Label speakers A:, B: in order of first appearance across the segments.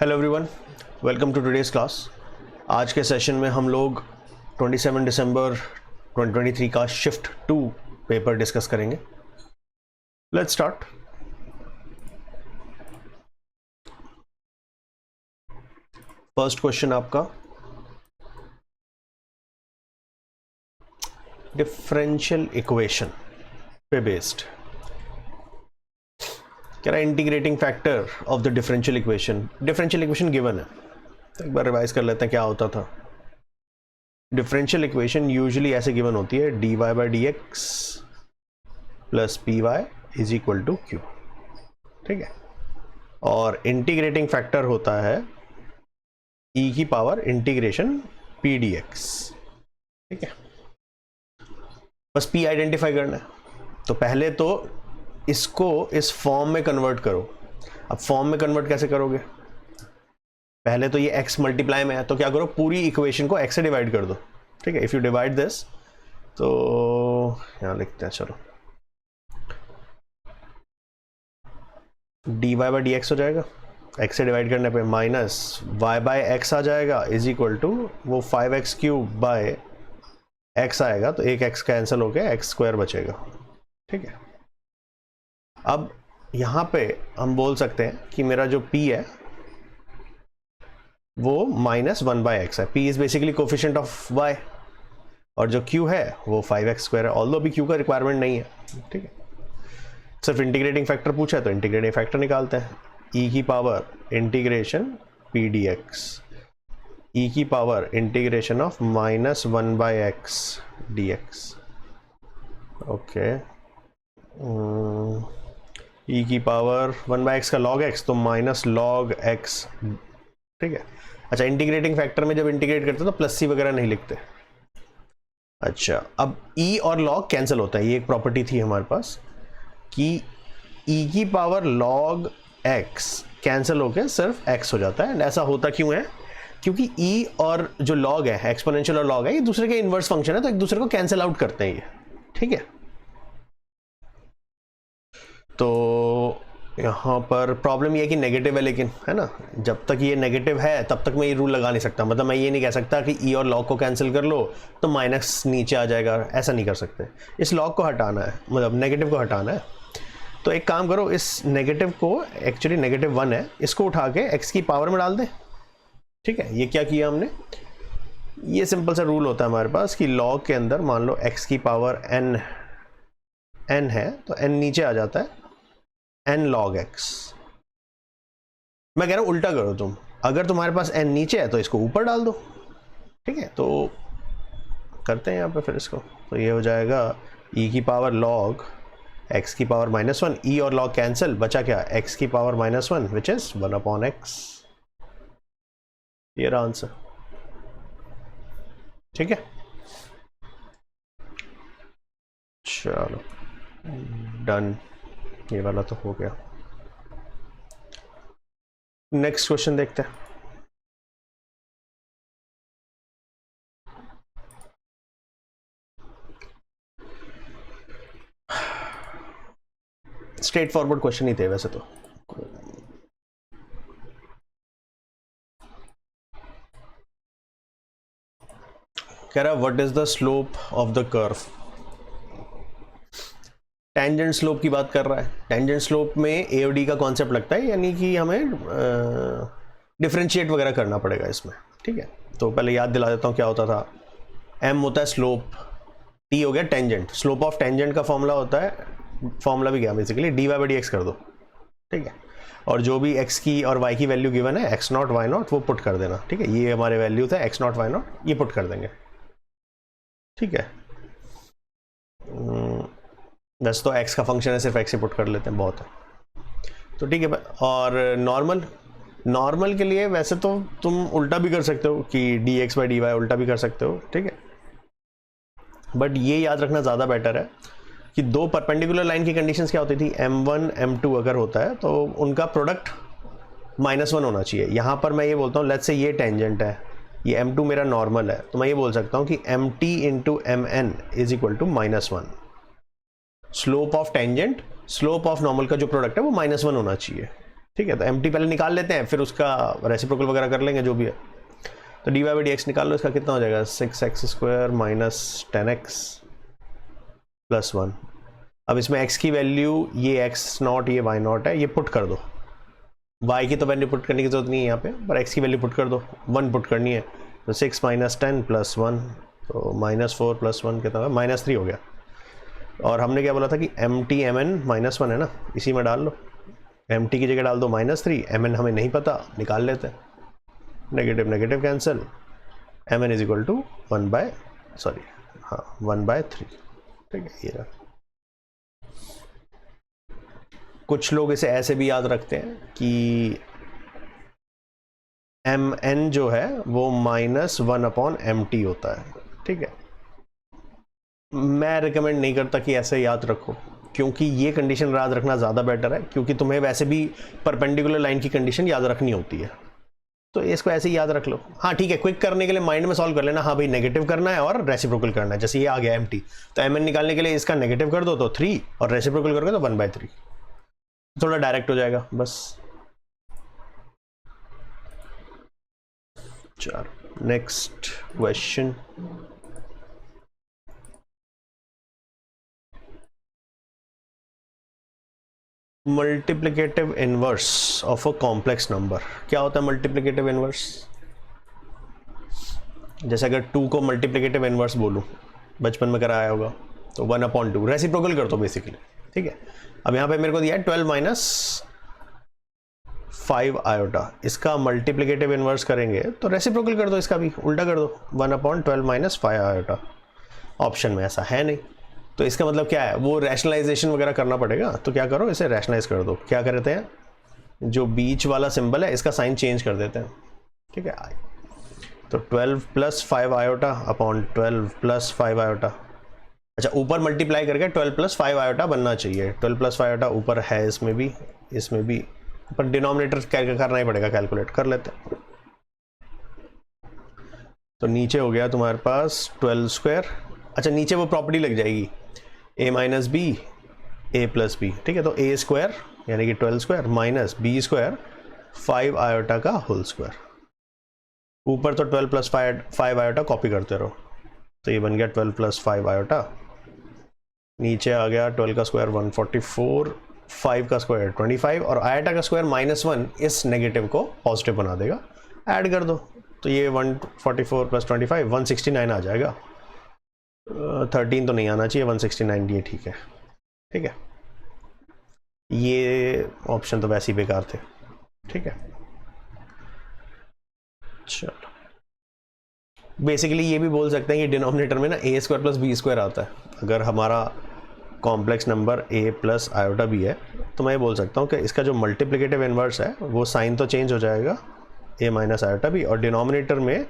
A: Hello everyone, welcome to today's class. आज के session में हम लोग 27 दिसंबर 2023 का शिफ्ट 2 पेपर डिस्कस करेंगे। Let's start. फर्स्ट क्वेश्चन आपका डिफरेंशियल इक्वेशन पे बेस्ड कह रहा है integrating factor of the differential equation given है। तो एक बार रिवाइज कर लेते हैं क्या होता था। डिफरेंशियल इक्वेशन यूजुअली ऐसे गिवन होती है dy by d x plus p y is equal to q, ठीक है। और इंटीग्रेटिंग फैक्टर होता है e की power integration p d x, ठीक है। बस p आइडेंटिफाई करना है। तो पहले तो इसको इस फॉर्म में कन्वर्ट करो। अब फॉर्म में कन्वर्ट कैसे करोगे? पहले तो ये x मल्टीप्लाई में है, तो क्या करो, पूरी इक्वेशन को x से डिवाइड कर दो, ठीक है। इफ यू डिवाइड दिस, तो यहां लिखते हैं, चलो dy बाई डी एक्स हो जाएगा, x से डिवाइड करने पे माइनस y बाई एक्स आ जाएगा इज इक्वल टू वो 5x क्यूब बाय x आएगा, तो एक x कैंसिल होके x स्क्वायर बचेगा, ठीक है। अब यहां पे हम बोल सकते हैं कि मेरा जो p है वो -1 बाई एक्स है। p is basically coefficient of y, और जो q है वो 5x स्क्वायर है, ऑल्दो भी q का रिक्वायरमेंट नहीं है, ठीक है। सिर्फ इंटीग्रेटिंग फैक्टर पूछा है तो इंटीग्रेटिंग फैक्टर निकालते हैं। e की power integration p d x, e की power integration of -1 by x D x, okay. e की पावर 1 बाई एक्स का log x, तो माइनस log x, ठीक है। अच्छा, इंटीग्रेटिंग फैक्टर में जब इंटीग्रेट करते हैं तो प्लस सी वगैरह नहीं लिखते। अच्छा, अब e और log कैंसिल होता है। ये एक प्रॉपर्टी थी हमारे पास कि e की पावर log x कैंसिल होकर सिर्फ x हो जाता है। ऐसा होता क्यों है? क्योंकि e और जो log है, एक्सपोनेंशियल और log है, ये दूसरे के इनवर्स फंक्शन है, तो एक दूसरे को कैंसिल आउट करते हैं ये, ठीक है। तो यहाँ पर प्रॉब्लम ये है कि नेगेटिव है, लेकिन है ना, जब तक ये नेगेटिव है तब तक मैं ये रूल लगा नहीं सकता। मतलब मैं ये नहीं कह सकता कि e और log को कैंसिल कर लो तो माइनस नीचे आ जाएगा, ऐसा नहीं कर सकते। इस log को हटाना है, मतलब नेगेटिव को हटाना है। तो एक काम करो, इस नेगेटिव को, एक्चुअली -1 है, इसको उठा के x की पावर में डाल दें, ठीक है। ये क्या किया हमने, ये सिंपल सा रूल होता है हमारे पास कि log के अंदर मान लो x की पावर n है, तो n नीचे आ जाता है n log x। मैं कह रहा हूं उल्टा करो तुम, अगर तुम्हारे पास n नीचे है तो इसको ऊपर डाल दो, ठीक है। तो करते हैं यहाँ पे फिर इसको, तो ये हो जाएगा e की पावर log x की पावर -1, e और log कैंसिल, बचा क्या, x की power -1 which is 1 upon x। ये रहा आंसर, ठीक है। चलो डन, ये वाला तो हो गया। नेक्स्ट क्वेश्चन देखते हैं। स्ट्रेट फॉरवर्ड क्वेश्चन ही थे वैसे तो। कह रहा what is the slope of the curve. Tangent slope की बात कर रहा है। टेंजेंट स्लोप में ए और डी का कॉन्सेप्ट लगता है, यानी कि हमें डिफरेंशिएट वगैरह करना पड़ेगा इसमें, ठीक है। तो पहले याद दिला देता हूँ क्या होता था। m होता है स्लोप, t हो गया टेंजेंट। स्लोप ऑफ टेंजेंट का फॉर्मूला होता है, फॉर्मूला भी क्या basically dy by d x कर दो, ठीक है। और जो भी x की और y की वैल्यू गिवन है, x0 y0, वो पुट कर देना, ठीक है। ये हमारे वैल्यू था x0 y0, ये पुट कर देंगे, ठीक है। वैसे तो x का फंक्शन है, सिर्फ x ही पुट कर लेते हैं, बहुत है, तो ठीक है। और नॉर्मल के लिए वैसे तो तुम उल्टा भी कर सकते हो कि dx बाई dy उल्टा भी कर सकते हो, ठीक है। बट ये याद रखना ज़्यादा बेटर है कि दो परपेंडिकुलर लाइन की कंडीशंस क्या होती थी, m1 m2 अगर होता है तो उनका प्रोडक्ट -1 होना चाहिए। यहाँ पर मैं ये बोलता हूँ, लेट्स से ये टेंजेंट है, ये m2 मेरा नॉर्मल है, तो मैं ये बोल सकता हूँ कि mt into mn is equal to -1। Slope of tangent, slope of normal का जो प्रोडक्ट है वो -1 होना चाहिए, ठीक है, तो एम टी पहले निकाल लेते हैं, फिर उसका रेसिप्रोकल वगैरह कर लेंगे जो भी है। तो d y by d x निकाल लो, इसका कितना हो जाएगा 6x² माइनस 10x प्लस 1। अब इसमें x की वैल्यू ये x0 ये y0 है, ये पुट कर दो। y की तो वैल्यू पुट करने की जरूरत नहीं है यहाँ पे, पर x की वैल्यू पुट कर दो, 1 पुट करनी है। तो 6 माइनस 10 प्लस 1, तो -4 प्लस 1 कितना होगा -3 हो गया। और हमने क्या बोला था कि एम टी एम एन -1 है ना, इसी में डाल लो। एम टी की जगह डाल दो -3, एम एन हमें नहीं पता, निकाल लेते हैं। Negative negative cancel, m n is equal to 1/3। ठीक है, ये रहा। कुछ लोग इसे ऐसे भी याद रखते हैं कि एम एन जो है वो -1/mt होता है। ठीक है, मैं रिकमेंड नहीं करता कि ऐसे याद रखो, क्योंकि ये कंडीशन याद रखना ज़्यादा बेटर है, क्योंकि तुम्हें वैसे भी परपेंडिकुलर लाइन की कंडीशन याद रखनी होती है, तो इसको ऐसे ही याद रख लो। हाँ ठीक है, क्विक करने के लिए माइंड में सॉल्व कर लेना, हाँ भाई नेगेटिव करना है और रेसिप्रोकल करना है। जैसे ये आ गया एम टी, तो एम एन निकालने के लिए इसका नेगेटिव कर दो तो 3, और रेसिप्रोकल करोगे तो 1/3, थोड़ा डायरेक्ट हो जाएगा बस। चलो next question. Multiplicative inverse of a complex number. क्या होता है मल्टीप्लिकेटिव इनवर्स? जैसे अगर 2 को मल्टीप्लिकेटिव इनवर्स बोलूं, बचपन में कराया होगा, तो 1/2 रेसिप्रोकल कर दो बेसिकली। ठीक है, अब यहाँ पे मेरे को दिया है 12 माइनस 5 आयोटा, इसका मल्टीप्लिकेटिव इनवर्स करेंगे तो रेसिप्रोकल कर दो, इसका भी उल्टा कर दो, 1/12 माइनस 5 आयोटा। ऑप्शन में ऐसा है नहीं, तो इसका मतलब क्या है, वो रैशनलाइजेशन वगैरह करना पड़ेगा। तो क्या करो, इसे रैशनलाइज कर दो। क्या करते हैं, जो बीच वाला सिंबल है इसका साइन चेंज कर देते हैं। ठीक है, तो 12 plus 5 iota upon 12 plus 5 iota. अच्छा, ऊपर मल्टीप्लाई करके 12 प्लस 5 आयोटा बनना चाहिए। 12 प्लस 5 आयोटा ऊपर है, इसमें भी पर डिनोमिनेटर करना ही पड़ेगा, कैलकुलेट कर लेते हैं। तो नीचे हो गया तुम्हारे पास 12²। अच्छा, नीचे वो प्रॉपर्टी लग जाएगी a minus b a plus b. ठीक है, तो a² यानी कि 12² माइनस b² 5 आयोटा का होल स्क्वायर। ऊपर तो 12 प्लस 5 आयोटा कॉपी करते रहो, तो ये बन गया 12 प्लस 5 आयोटा। नीचे आ गया 12 का स्क्वायर 144, 5 का स्क्वायर 25, और आयोटा का स्क्वायर -1 इस नेगेटिव को पॉजिटिव बना देगा। ऐड कर दो, तो ये 144 प्लस 25 169 आ जाएगा। 13 तो नहीं आना चाहिए, 169 ये ठीक है। ठीक है, ये ऑप्शन तो वैसे ही बेकार थे। ठीक है, चलो बेसिकली ये भी बोल सकते हैं कि डिनोमिनेटर में ना a² प्लस b² आता है। अगर हमारा complex number a plus iota भी है, तो मैं ये बोल सकता हूँ कि इसका जो मल्टीप्लिकेटिव इनवर्स है वो साइन तो चेंज हो जाएगा, a माइनस आयोटा भी, और डिनोमिनेटर में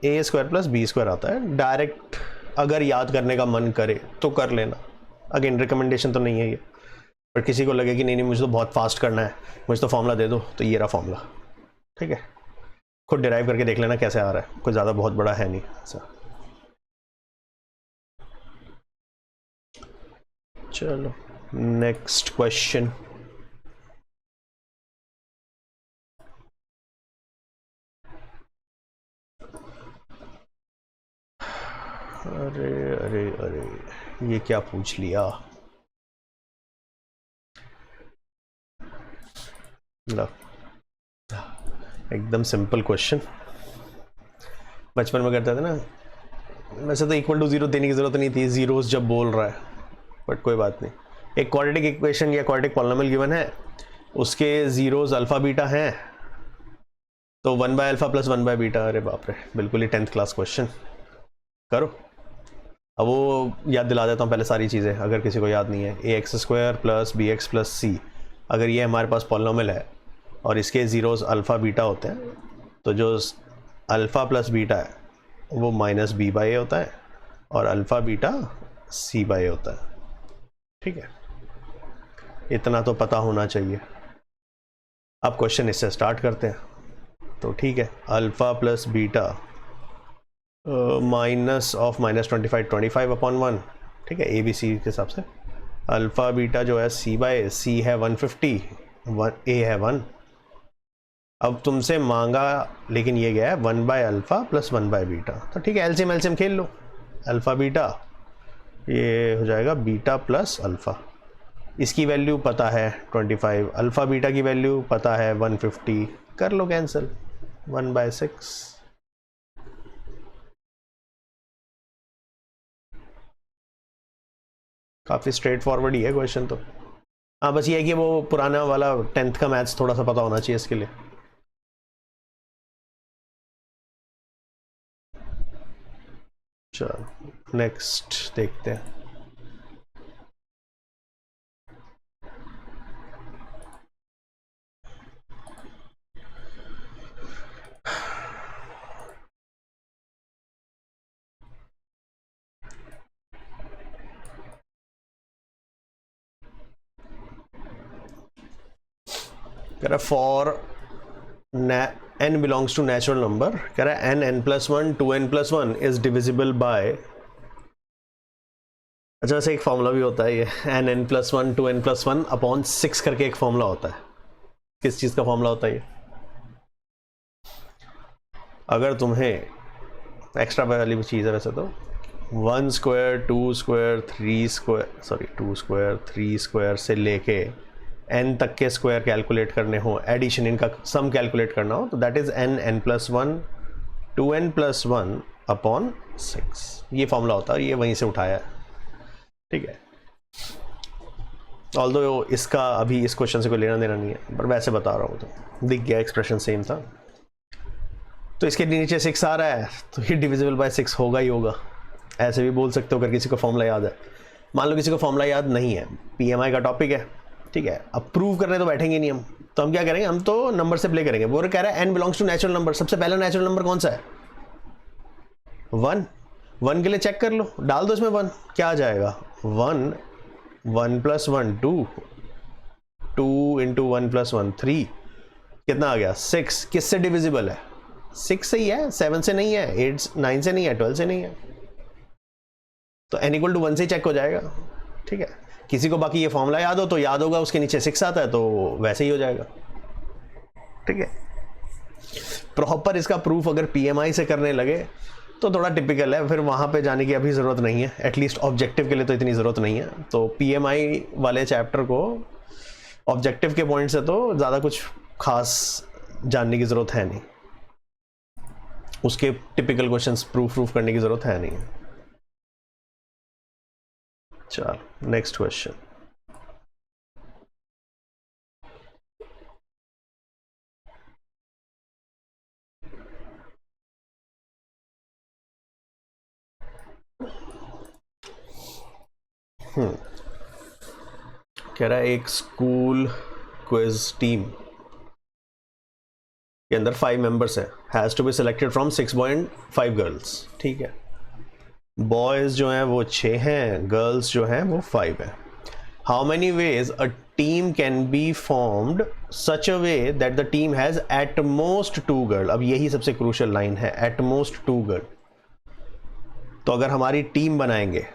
A: a² प्लस b² आता है। डायरेक्ट अगर याद करने का मन करे तो कर लेना, अगेन रिकमेंडेशन तो नहीं है ये, पर किसी को लगे कि नहीं मुझे तो बहुत फास्ट करना है, मुझे तो फॉर्मूला दे दो, तो ये रहा फॉर्मूला। ठीक है, खुद डिराइव करके देख लेना कैसे आ रहा है, कोई ज़्यादा बहुत बड़ा है नहीं ऐसा। चलो नेक्स्ट क्वेश्चन। अरे अरे अरे, ये क्या पूछ लिया। लो, एकदम सिंपल क्वेश्चन, बचपन में करते थे ना। वैसे तो इक्वल टू 0 देने की जरूरत नहीं थी, जीरोस जब बोल रहा है, बट कोई बात नहीं। एक क्वाड्रेटिक इक्वेशन या क्वाड्रेटिक पॉलिनोमियल गिवन है, उसके जीरोस अल्फा बीटा हैं, तो 1/α प्लस 1/β। अरे बाप रे, बिल्कुल ही 10th क्लास क्वेश्चन। करो, अब वो याद दिला देता हूँ पहले सारी चीज़ें, अगर किसी को याद नहीं है। ax² plus bx plus c, अगर ये हमारे पास पॉलिनोमियल है और इसके जीरोस अल्फ़ा बीटा होते हैं, तो जो अल्फ़ा प्लस बीटा है वो -b/a होता है, और अल्फ़ा बीटा c/a होता है। ठीक है, इतना तो पता होना चाहिए। अब क्वेश्चन इससे स्टार्ट करते हैं। तो ठीक है, alpha plus beta minus of -25 25/1। ठीक है, ABC के हिसाब से अल्फ़ा बीटा जो है सी बाय सी है 150, ए है 1। अब तुमसे मांगा लेकिन ये गया है 1 bye alpha plus 1 by beta, तो ठीक है एलसीएम एलसीएम खेल लो। अल्फ़ा बीटा ये हो जाएगा बीटा प्लस अल्फ़ा, इसकी वैल्यू पता है 25, अल्फ़ा बीटा की वैल्यू पता है 150, कर लो कैंसिल 1/6। काफ़ी स्ट्रेट फॉरवर्ड ही है क्वेश्चन तो। हाँ बस ये है कि वो पुराना वाला 10th का मैथ्स थोड़ा सा पता होना चाहिए इसके लिए। चलो नेक्स्ट देखते हैं। कह रहा for n belongs to natural number, कह रहा है n+1 2n+1 is divisible by, अच्छा वैसे एक फॉर्मूला भी होता है ये n+1 2n+1 अपॉन 6 करके एक फॉर्मूला होता है। किस चीज़ का फॉर्मूला होता है ये? अगर तुम्हें एक्स्ट्रा वाली चीज़ है वैसे तो 1 square 2 square 3 square sorry 2 square 3 square से लेके n तक के स्क्वायर कैलकुलेट करने हो, एडिशन इनका सम कैलकुलेट करना हो, तो that is n+1 2n+1 upon 6, ये फॉर्मूला होता है, ये वहीं से उठाया है। ठीक है, ऑल्दो इसका अभी इस क्वेश्चन से कोई लेना देना नहीं है, पर वैसे बता रहा हूँ तो दिख गया एक्सप्रेशन सेम था। तो इसके नीचे 6 आ रहा है तो ये डिविजिबल बाय 6 होगा ही होगा। ऐसे भी बोल सकते हो अगर किसी को फॉर्मूला याद है। मान लो किसी को फॉर्मूला याद नहीं है, पीएमआई का टॉपिक है, ठीक है, अब प्रूव करने तो बैठेंगे नहीं हम, तो हम क्या करेंगे, हम तो नंबर से प्ले करेंगे। वो कह रहा है n belongs to natural number, सबसे पहला नेचुरल नंबर कौन सा है? 1। 1 के लिए चेक कर लो, डाल दो इसमें 1, क्या आ जाएगा 1 1+1 2 2 इंटू 1+1 3, कितना आ गया 6। किससे डिविजिबल है? 6 से ही है, 7 से नहीं है, 8 9 से नहीं है, 12 से नहीं है, तो n=1 से ही चेक हो जाएगा। ठीक है, किसी को बाकी ये फॉर्मूला याद हो तो याद होगा, उसके नीचे 6 आता है तो वैसे ही हो जाएगा। ठीक है, प्रॉपर इसका प्रूफ अगर पीएमआई से करने लगे तो थोड़ा टिपिकल है, फिर वहाँ पे जाने की अभी ज़रूरत नहीं है, एटलीस्ट ऑब्जेक्टिव के लिए तो इतनी ज़रूरत नहीं है। तो पीएमआई वाले चैप्टर को ऑब्जेक्टिव के पॉइंट से तो ज़्यादा कुछ खास जानने की ज़रूरत है नहीं, उसके टिपिकल क्वेश्चंस प्रूफ करने की ज़रूरत है नहीं। चलो नेक्स्ट क्वेश्चन। कह रहा है एक स्कूल क्विज टीम के अंदर 5 मेंबर्स है, has to be selected from 6.5 girls. ठीक है, बॉयज़ जो हैं वो 6 हैं, गर्ल्स जो हैं वो 5 हैं। How many ways a team can be formed such a way that the team has at most 2 girl. अब यही सबसे क्रूशियल लाइन है, एट मोस्ट 2 गर्ल। तो अगर हमारी टीम बनाएंगे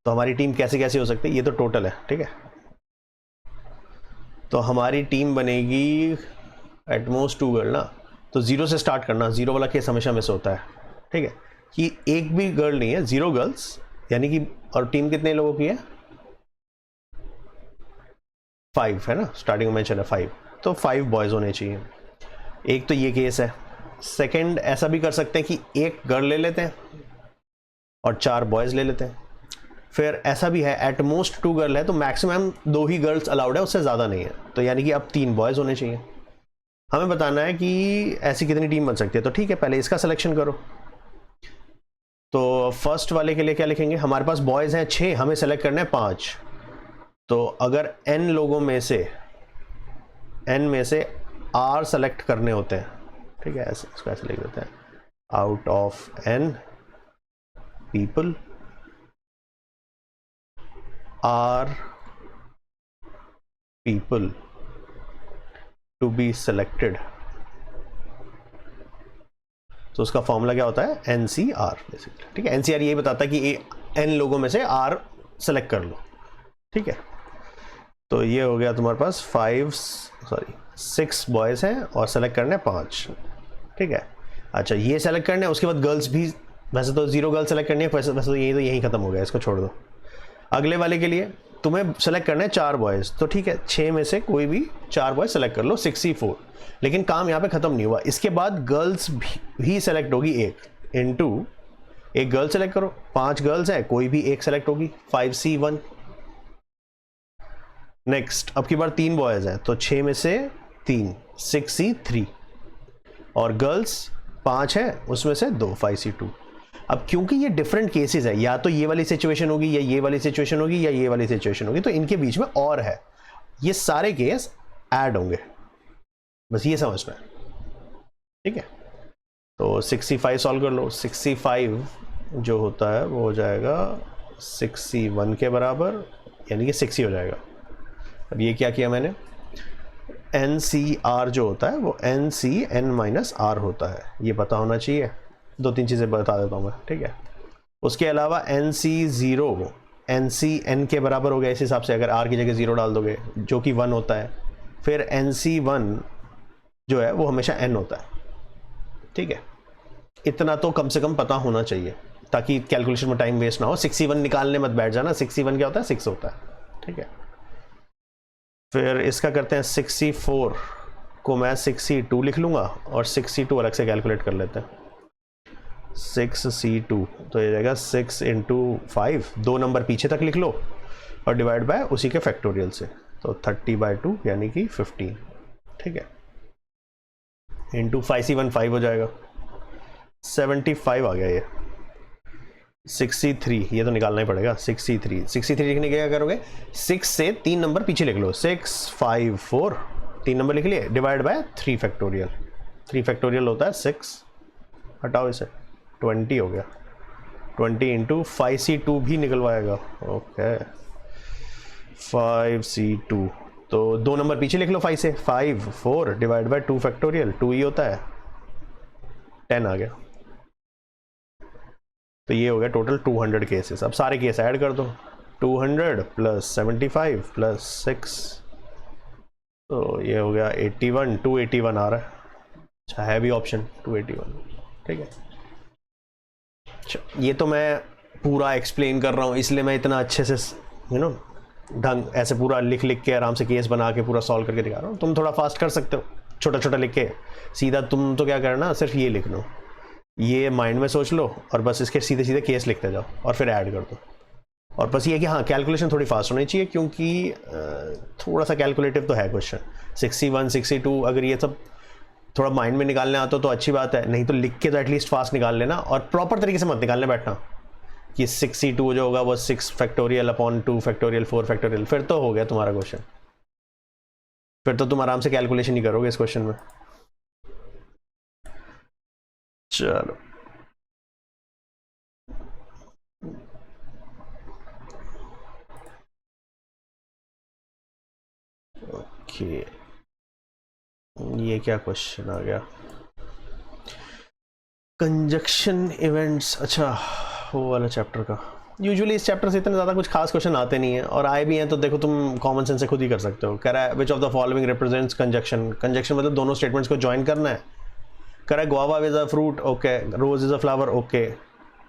A: तो हमारी टीम कैसे कैसे हो सकती है, ये तो टोटल है। ठीक है, तो हमारी टीम बनेगी एट मोस्ट 2 गर्ल ना, तो 0 से स्टार्ट करना, 0 वाला केस हमेशा मिस होता है। ठीक है, कि एक भी गर्ल नहीं है, 0 गर्ल्स, यानी कि और टीम कितने लोगों की है? 5 है ना, स्टार्टिंग में मेंशन है 5, तो 5 बॉयज़ होने चाहिए। एक तो ये केस है। सेकंड ऐसा भी कर सकते हैं कि एक गर्ल ले लेते हैं और 4 बॉयज़ ले लेते हैं। फिर ऐसा भी है एट मोस्ट 2 गर्ल है तो मैक्सिमम 2 ही गर्ल्स अलाउड है, उससे ज़्यादा नहीं है, तो यानी कि अब 3 बॉयज़ होने चाहिए। हमें बताना है कि ऐसी कितनी टीम बन सकती है। तो ठीक है, पहले इसका सिलेक्शन करो। तो फर्स्ट वाले के लिए क्या लिखेंगे, हमारे पास बॉयज़ हैं 6, हमें सेलेक्ट करना है 5। तो अगर n लोगों में से r सेलेक्ट करने होते हैं, ठीक है, ऐसे इसको ऐसे लिख देते हैं, out of n people r people to be selected, तो उसका फॉर्मूला क्या होता है, NCR बेसिकली। ठीक है, NCR यही बताता है कि n लोगों में से r सेलेक्ट कर लो। ठीक है, तो ये हो गया तुम्हारे पास 6 बॉयज़ हैं और सेलेक्ट करने 5, ठीक है। अच्छा, ये सेलेक्ट करने, उसके बाद गर्ल्स भी, वैसे तो 0 गर्ल्स सेलेक्ट करनी है, वैसे तो यही ख़त्म हो गया, इसको छोड़ दो। अगले वाले के लिए तुम्हें सेलेक्ट करना है 4 बॉयज़, तो ठीक है, 6 में से कोई भी 4 बॉयज़ सेलेक्ट कर लो, 64। लेकिन काम यहाँ पे ख़त्म नहीं हुआ, इसके बाद गर्ल्स भी सेलेक्ट होगी एक, इनटू एक गर्ल सेलेक्ट करो, 5 गर्ल्स हैं, कोई भी एक सेलेक्ट होगी, 5C1। नेक्स्ट, अब की बार 3 बॉयज़ हैं, तो 6 में से 3, 6C3, और गर्ल्स 5 हैं, उसमें से 2, 5C2। अब क्योंकि ये डिफरेंट केसेस है, या तो ये वाली सिचुएशन होगी, या ये वाली सिचुएशन होगी, या ये वाली सिचुएशन होगी, तो इनके बीच में और है, ये सारे केस ऐड होंगे, बस ये समझना है, ठीक है। तो 65 सॉल्व कर लो, 65 जो होता है वो हो जाएगा 6C1 के बराबर, यानी कि 6 ही हो जाएगा। अब ये क्या किया मैंने, NCR जो होता है वो NCN-R होता है, ये पता होना चाहिए। 2-3 चीज़ें बता देता हूँ मैं, ठीक है। उसके अलावा NC0 NCN के बराबर हो गया, इस हिसाब से अगर R की जगह 0 डाल दोगे, जो कि 1 होता है। फिर NC1 जो है वो हमेशा N होता है, ठीक है। इतना तो कम से कम पता होना चाहिए, ताकि कैलकुलेशन में टाइम वेस्ट ना हो। 61 निकालने मत बैठ जाना, 61 क्या होता है, 6 होता है, ठीक है। फिर इसका करते हैं 64 को मैं 62 लिख लूँगा, और 62 अलग से कैलकुलेट कर लेते हैं। 6C2 तो ये जाएगा 6 × 5, 2 नंबर पीछे तक लिख लो, और डिवाइड बाय उसी के फैक्टोरियल से, तो 30/2 यानी कि 15, ठीक है। इंटू 5C1 5 हो जाएगा, 75 आ गया ये। 63 ये तो निकालना ही पड़ेगा, 63 लिखने के क्या करोगे, 6 से 3 नंबर पीछे लिख लो, 6, 5, 4, 3 नंबर लिख लिए, डिवाइड बाय 3 फैक्टोरियल, 3 फैक्टोरियल होता है 6, हटाओ इसे, 20 हो गया। 20 इंटू 5C2 भी निकलवाएगा, ओके, 5C2 तो 2 नंबर पीछे लिख लो 5 से, 5, 4 डिवाइड बाय 2 फैक्टोरियल, 2 ही होता है, 10 आ गया। तो ये हो गया टोटल 200 केसेस। अब सारे केस ऐड कर दो, 200 + 75 + 6, तो ये हो गया 81, 281 आ रहा है। अच्छा, है भी ऑप्शन 281, ठीक है। अच्छा, ये तो मैं पूरा एक्सप्लेन कर रहा हूँ, इसलिए मैं इतना अच्छे से ढंग ऐसे पूरा लिख के आराम से केस बना के पूरा सॉल्व करके दिखा रहा हूँ। तुम थोड़ा फास्ट कर सकते हो, छोटा छोटा लिख के, सीधा तुम तो क्या करना, सिर्फ ये लिख लो, ये माइंड में सोच लो, और बस इसके सीधे सीधे केस लिखते जाओ, और फिर ऐड कर दो। और बस ये कि हाँ, कैलकुलेशन थोड़ी फास्ट होनी चाहिए, क्योंकि थोड़ा सा कैलकुलेटिव तो है क्वेश्चन। 61, 62 अगर ये सब थोड़ा माइंड में निकालने आता तो अच्छी बात है, नहीं तो लिख के तो एटलीस्ट फास्ट निकाल लेना, और प्रॉपर तरीके से मत निकालने बैठना कि 62 जो होगा वो 6 फैक्टोरियल अपॉन 2 फैक्टोरियल 4 फैक्टोरियल, फिर तो हो गया तुम्हारा क्वेश्चन, फिर तो तुम आराम से कैलकुलेशन ही करोगे इस क्वेश्चन में। चलो, ओके, ये क्या क्वेश्चन आ गया, कंजक्शन इवेंट्स, अच्छा वो वाला चैप्टर का। यूजुअली इस चैप्टर से इतने ज़्यादा कुछ खास क्वेश्चन आते नहीं हैं, और आए भी हैं तो देखो तुम कॉमन सेंस से खुद ही कर सकते हो। कह रहा है which of the following represents conjunction, conjunction मतलब दोनों स्टेटमेंट्स को ज्वाइन करना है। कह रहा है guava is a fruit, okay, rose is a flower, okay,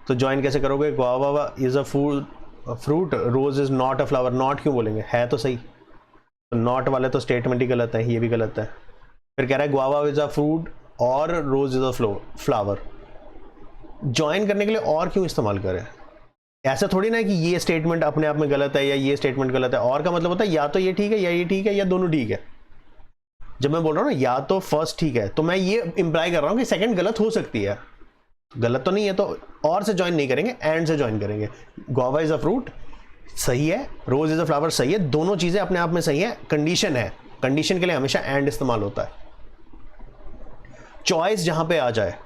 A: तो ज्वाइन कैसे करोगे, guava is a fruit, rose is not a flower, not क्यों बोलेंगे, है तो सही, तो नॉट वाले तो स्टेटमेंट ही गलत है, ये भी गलत है। फिर कह रहा है गुआवा इज अ फ्रूट और रोज इज अ फ्लावर, ज्वाइन करने के लिए और क्यों इस्तेमाल करें, ऐसा थोड़ी ना है कि ये स्टेटमेंट अपने आप में गलत है या ये स्टेटमेंट गलत है, और का मतलब होता है या तो ये ठीक है या ये ठीक है या दोनों ठीक है। जब मैं बोल रहा हूँ ना या तो फर्स्ट ठीक है, तो मैं ये इंप्लाई कर रहा हूँ कि सेकंड गलत हो सकती है, गलत तो नहीं है, तो और से ज्वाइन नहीं करेंगे, एंड से ज्वाइन करेंगे। गुआवा इज अ फ्रूट सही है, रोज इज अ फ्लावर सही है, दोनों चीजें अपने आप में सही है, कंडीशन है, कंडीशन के लिए हमेशा एंड इस्तेमाल होता है। चॉइस जहां पे आ जाए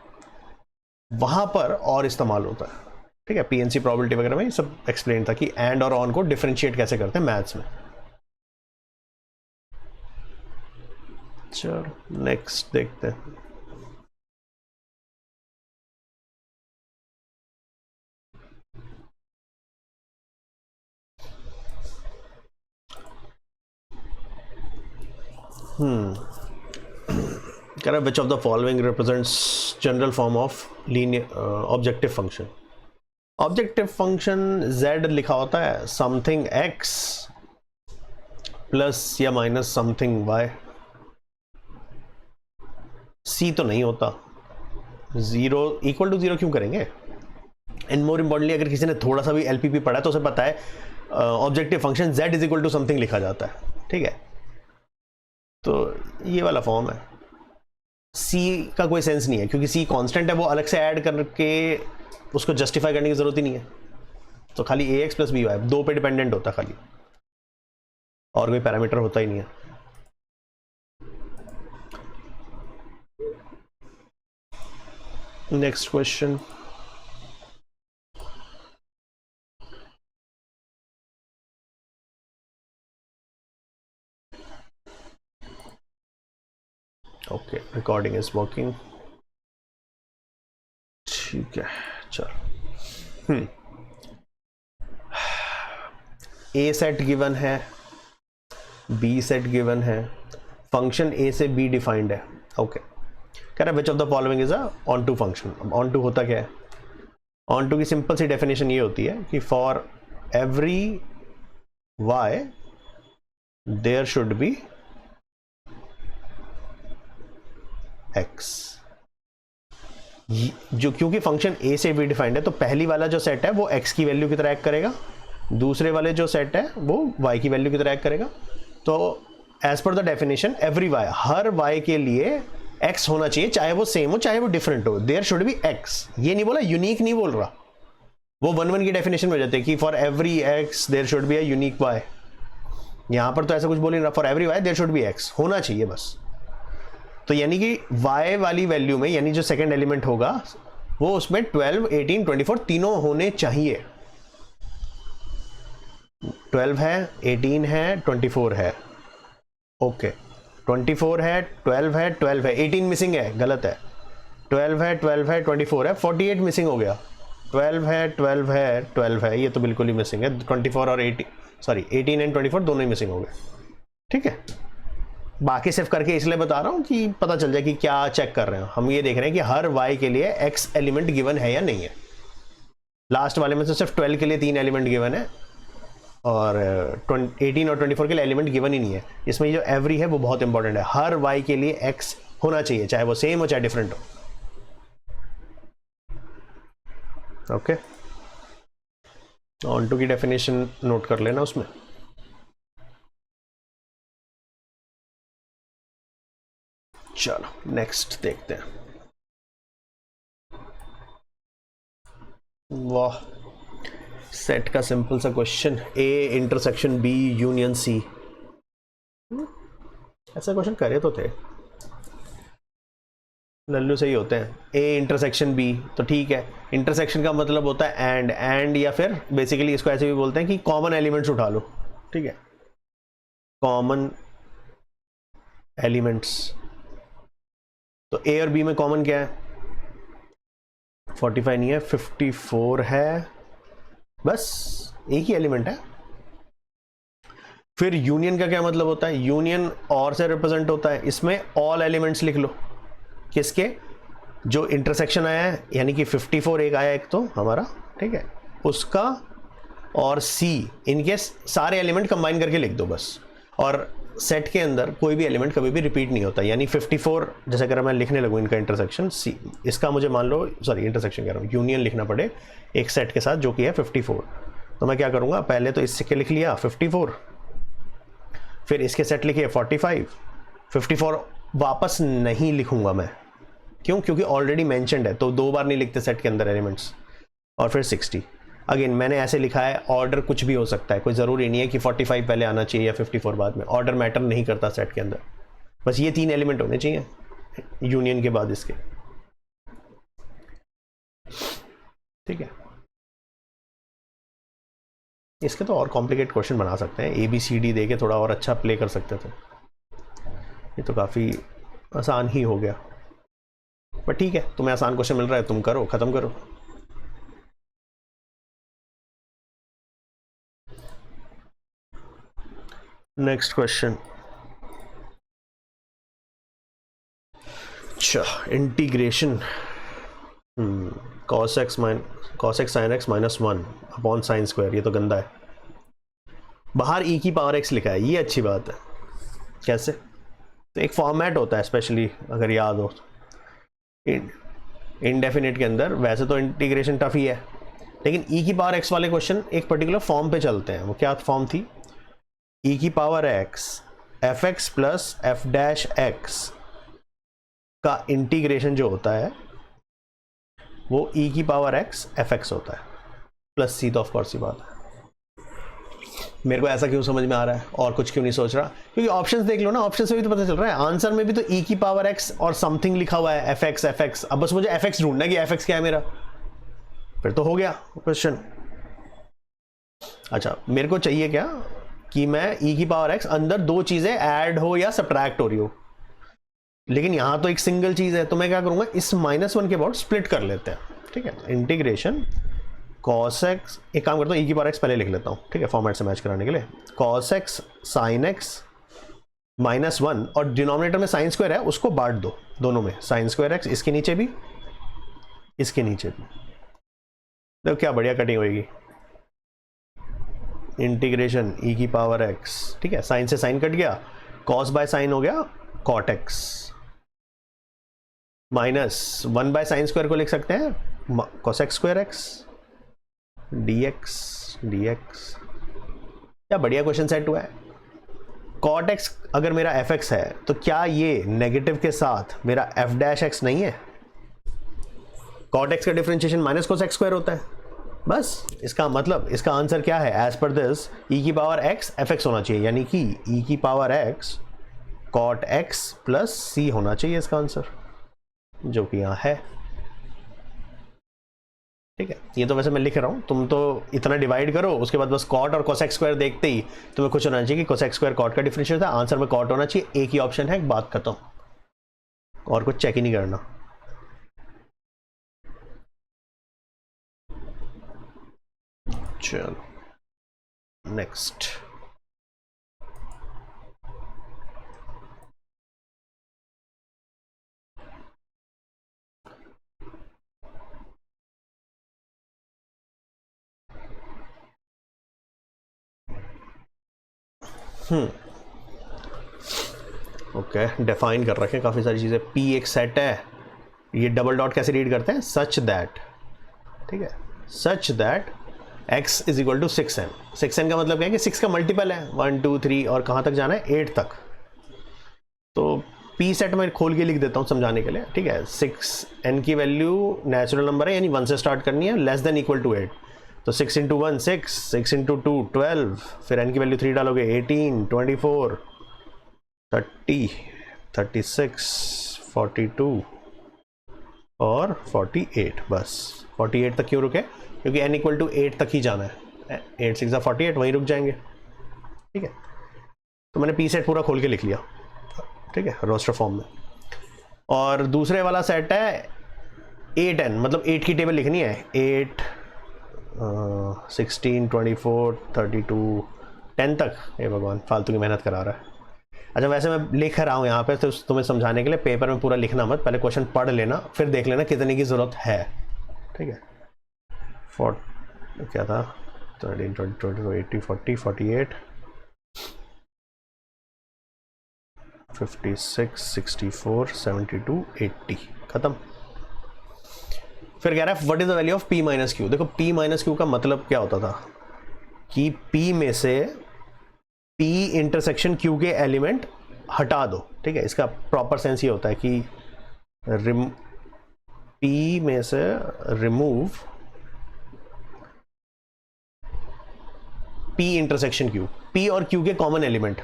A: वहां पर और इस्तेमाल होता है, ठीक है। पीएनसी प्रोबेबिलिटी वगैरह में सब एक्सप्लेन था कि एंड और ऑन को डिफरेंशिएट कैसे करते हैं मैथ्स में। चलो नेक्स्ट देखते हैं। कह रहा विच of the following represents general form of linear objective function. Objective function z लिखा होता है समथिंग x प्लस या माइनस समथिंग y। c तो नहीं होता, 0 इक्वल टू 0 क्यों करेंगे। एंड मोर इम्पोर्टेंटली अगर किसी ने थोड़ा सा भी एलपीपी पढ़ा तो उसे पता है objective function z is equal to something लिखा जाता है, ठीक है। तो ये वाला फॉर्म है। c का कोई सेंस नहीं है क्योंकि c कांस्टेंट है, वो अलग से ऐड करके उसको जस्टिफाई करने की जरूरत ही नहीं है। तो खाली ax प्लस बी वाई दो पे डिपेंडेंट होता है खाली, और कोई पैरामीटर होता ही नहीं है। Next question, okay recording is working, ठीक है चलो। ए सेट गिवन है, बी सेट गिवन है, फंक्शन ए से बी डिफाइंड है, ओके। कह रहा है which of the following is a onto function. अब ऑन टू होता क्या है, ऑन टू की सिंपल सी डेफिनेशन ये होती है कि for every y there should be x. जो क्योंकि फंक्शन ए से बी डिफाइंड है तो पहली वाला जो सेट है वो x की वैल्यू की तरह एक्ट करेगा, दूसरे वाले जो सेट है वो y की वैल्यू की तरह एक्ट करेगा। तो as per the definition every y, हर y के लिए x होना चाहिए, चाहे वो सेम हो चाहे वो डिफरेंट हो, देयर शुड बी x। ये नहीं बोला, यूनिक नहीं बोल रहा, वो 1 की डेफिनेशन में जाते हैं कि for every x there should be a unique y। यहां पर तो ऐसा कुछ बोल नहीं रहा, for every y there should be x होना चाहिए बस। तो यानी कि y वाली वैल्यू में, यानी जो सेकंड एलिमेंट होगा वो उसमें 12, 18, 24 तीनों होने चाहिए। 12 है, 18 है, 24 है, ओके। 24 है, 12 है, 12 है, 18 मिसिंग है, गलत है। 12 है, 12 है, 24 है, 48 मिसिंग हो गया। 12 है, 12 है, 12 है, ये तो बिल्कुल ही मिसिंग है। 24 और 18 एंड 24 दोनों ही मिसिंग हो गए, ठीक है। बाकी सिर्फ करके इसलिए बता रहा हूं कि पता चल जाए कि क्या चेक कर रहे हैं हम। ये देख रहे हैं कि हर y के लिए x एलिमेंट गिवन है या नहीं है। लास्ट वाले में तो सिर्फ 12 के लिए 3 एलिमेंट गिवन है और 18 और 24 के लिए एलिमेंट गिवन ही नहीं है। इसमें जो एवरी है वो बहुत इंपॉर्टेंट है, हर y के लिए x होना चाहिए, चाहे वो सेम हो चाहे डिफरेंट हो, ओके। ऑन टू की डेफिनेशन नोट कर लेना उसमें। चलो नेक्स्ट देखते हैं। वाह, सेट का सिंपल सा question, A intersection B union C. ऐसा क्वेश्चन करे तो थे, लल्लू से ही होते हैं। ए इंटरसेक्शन बी तो ठीक है, इंटरसेक्शन का मतलब होता है एंड या फिर बेसिकली इसको ऐसे भी बोलते हैं कि कॉमन एलिमेंट्स उठा लो, ठीक है। कॉमन एलिमेंट्स, तो ए और बी में कॉमन क्या है, 45 नहीं है, 54 है, बस एक ही एलिमेंट है। फिर यूनियन का क्या मतलब होता है, यूनियन और से रिप्रेजेंट होता है, इसमें ऑल एलिमेंट्स लिख लो। किसके, जो इंटरसेक्शन आया है, यानी कि 54 एक आया एक तो हमारा, ठीक है, उसका और सी, इनके सारे एलिमेंट कंबाइन करके लिख दो बस। और सेट के अंदर कोई भी एलिमेंट कभी भी रिपीट नहीं होता, यानी 54 जैसे अगर मैं लिखने लगूँ इनका इंटरसेक्शन सी, इसका मुझे मान लो, सॉरी इंटरसेक्शन कह रहा हूँ, यूनियन लिखना पड़े एक सेट के साथ जो कि है 54, तो मैं क्या करूँगा, पहले तो इसके लिख लिया 54, फिर इसके सेट लिखे 45, 54 वापस नहीं लिखूंगा मैं, क्यों, क्योंकि ऑलरेडी मेंशन्ड है, तो दो बार नहीं लिखते सेट के अंदर एलिमेंट्स। और फिर 60 अगेन मैंने ऐसे लिखा है, ऑर्डर कुछ भी हो सकता है, कोई ज़रूरी नहीं है कि 45 पहले आना चाहिए या 54 बाद में, ऑर्डर मैटर नहीं करता सेट के अंदर, बस ये 3 एलिमेंट होने चाहिए यूनियन के बाद इसके, ठीक है। इसके तो और कॉम्प्लिकेट क्वेश्चन बना सकते हैं, ABCD दे के थोड़ा और अच्छा प्ले कर सकते थे, ये तो काफ़ी आसान ही हो गया, पर ठीक है, तुम्हें आसान क्वेश्चन मिल रहा है, तुम करो, ख़त्म करो। नेक्स्ट क्वेश्चन, अच्छा, integration cos x sin x -1 upon sine square, ये तो गंदा है। बाहर e की पावर x लिखा है, ये अच्छी बात है। कैसे? तो एक फॉर्मेट होता है, स्पेशली अगर याद हो इनडेफिनेट के अंदर। वैसे तो इंटीग्रेशन टफ ही है, लेकिन e की पावर x वाले क्वेश्चन एक पर्टिकुलर फॉर्म पे चलते हैं। वो क्या फॉर्म थी? e की power x fx plus f dash x का इंटीग्रेशन जो होता है वो e की पावर x fx होता है प्लस c। तो ऑफ कोर्स ही बात है। मेरे को ऐसा क्यों समझ में आ रहा है और कुछ क्यों नहीं सोच रहा? क्योंकि ऑप्शंस देख लो ना, ऑप्शन से भी तो पता चल रहा है। आंसर में भी तो e की पावर x और समथिंग लिखा हुआ है, fx। अब बस मुझे fx ढूंढना है कि fx क्या है मेरा, फिर तो हो गया क्वेश्चन। अच्छा, मेरे को चाहिए क्या कि मैं e की पावर x अंदर दो चीजें ऐड हो या सब्ट्रैक्ट हो रही हो, लेकिन यहां तो एक सिंगल चीज है। तो मैं क्या करूंगा, इस -1 के बाद स्प्लिट कर लेते हैं। ठीक है, इंटीग्रेशन cos x, एक काम करता हूँ e की पावर x पहले लिख लेता हूँ, ठीक है, फॉर्मेट से मैच कराने के लिए। cos x sin x -1 और डिनोमिनेटर में साइन स्क्वायर है, उसको बांट दो दोनों में, sin स्क्वायर x इसके नीचे भी इसके नीचे भी। देखो क्या बढ़िया कटिंग होगी। इंटीग्रेशन e की पावर x, ठीक है, साइन से साइन कट गया, cos बाय साइन हो गया cot x, -1 by sine square को लिख सकते हैं cos x square x dx। क्या बढ़िया क्वेश्चन सेट हुआ है। cot x अगर मेरा fx है तो क्या ये नेगेटिव के साथ मेरा f डैश x नहीं है? cot x का डिफरेंशिएशन -cos x स्क्वायर होता है। बस इसका मतलब, इसका आंसर क्या है? एज पर दिस e की पावर x fx होना चाहिए, यानी कि e की power x cot x plus c होना चाहिए इसका आंसर, जो कि यहाँ है। ठीक है, ये तो वैसे मैं लिख रहा हूँ, तुम तो इतना डिवाइड करो, उसके बाद बस cot और cos x स्क्वायर देखते ही तुम्हें कुछ होना चाहिए कि cos x स्क्वायर cot का डिफरेंशियल था, आंसर में cot होना चाहिए। एक ही ऑप्शन है, बात खत्म, और कुछ चेक ही नहीं करना। चलो नेक्स्ट। ओके, डिफाइन कर रखे काफ़ी सारी चीज़ें। P एक सेट है, ये डबल डॉट कैसे रीड करते हैं? सच दैट, ठीक है, such that x is equal to 6n। 6n का मतलब क्या है कि 6 का मल्टीपल है, 1 2 3 और कहाँ तक जाना है? 8 तक। तो P सेट में खोल के लिख देता हूँ समझाने के लिए, ठीक है। 6n की वैल्यू नेचुरल नंबर है, यानी 1 से स्टार्ट करनी है, लेस देन इक्वल टू 8। तो 6 इंटू 1 6, 6 इंटू 2 12, फिर n की वैल्यू 3 डालोगे 18 24 30 36 42 और 48। बस 48 तक क्यों रुके? क्योंकि n इक्वल टू 8 तक ही जाना है। 8 6 48, वहीं रुक जाएंगे। ठीक है, तो मैंने P सेट पूरा खोल के लिख लिया, ठीक है, रोस्टर फॉर्म में। और दूसरे वाला सेट है 8n, मतलब 8 की टेबल लिखनी है। 8 16 24 32 10 तक। हे भगवान, फालतू की मेहनत करा रहा है। अच्छा, वैसे मैं लिख रहा हूँ यहाँ पे तो तुम्हें समझाने के लिए, पेपर में पूरा लिखना मत, पहले क्वेश्चन पढ़ लेना, फिर देख लेना कितने की ज़रूरत है। ठीक है, क्या था? 13 20 22 80 40 48 56 64 72 80, खत्म। फिर कह रहा है what is the value of P minus Q. देखो P माइनस क्यू का मतलब क्या होता था कि P में से P इंटरसेक्शन Q के एलिमेंट हटा दो। ठीक है, इसका प्रॉपर सेंस ये होता है कि P में से remove P intersection Q, P और Q के कॉमन एलिमेंट।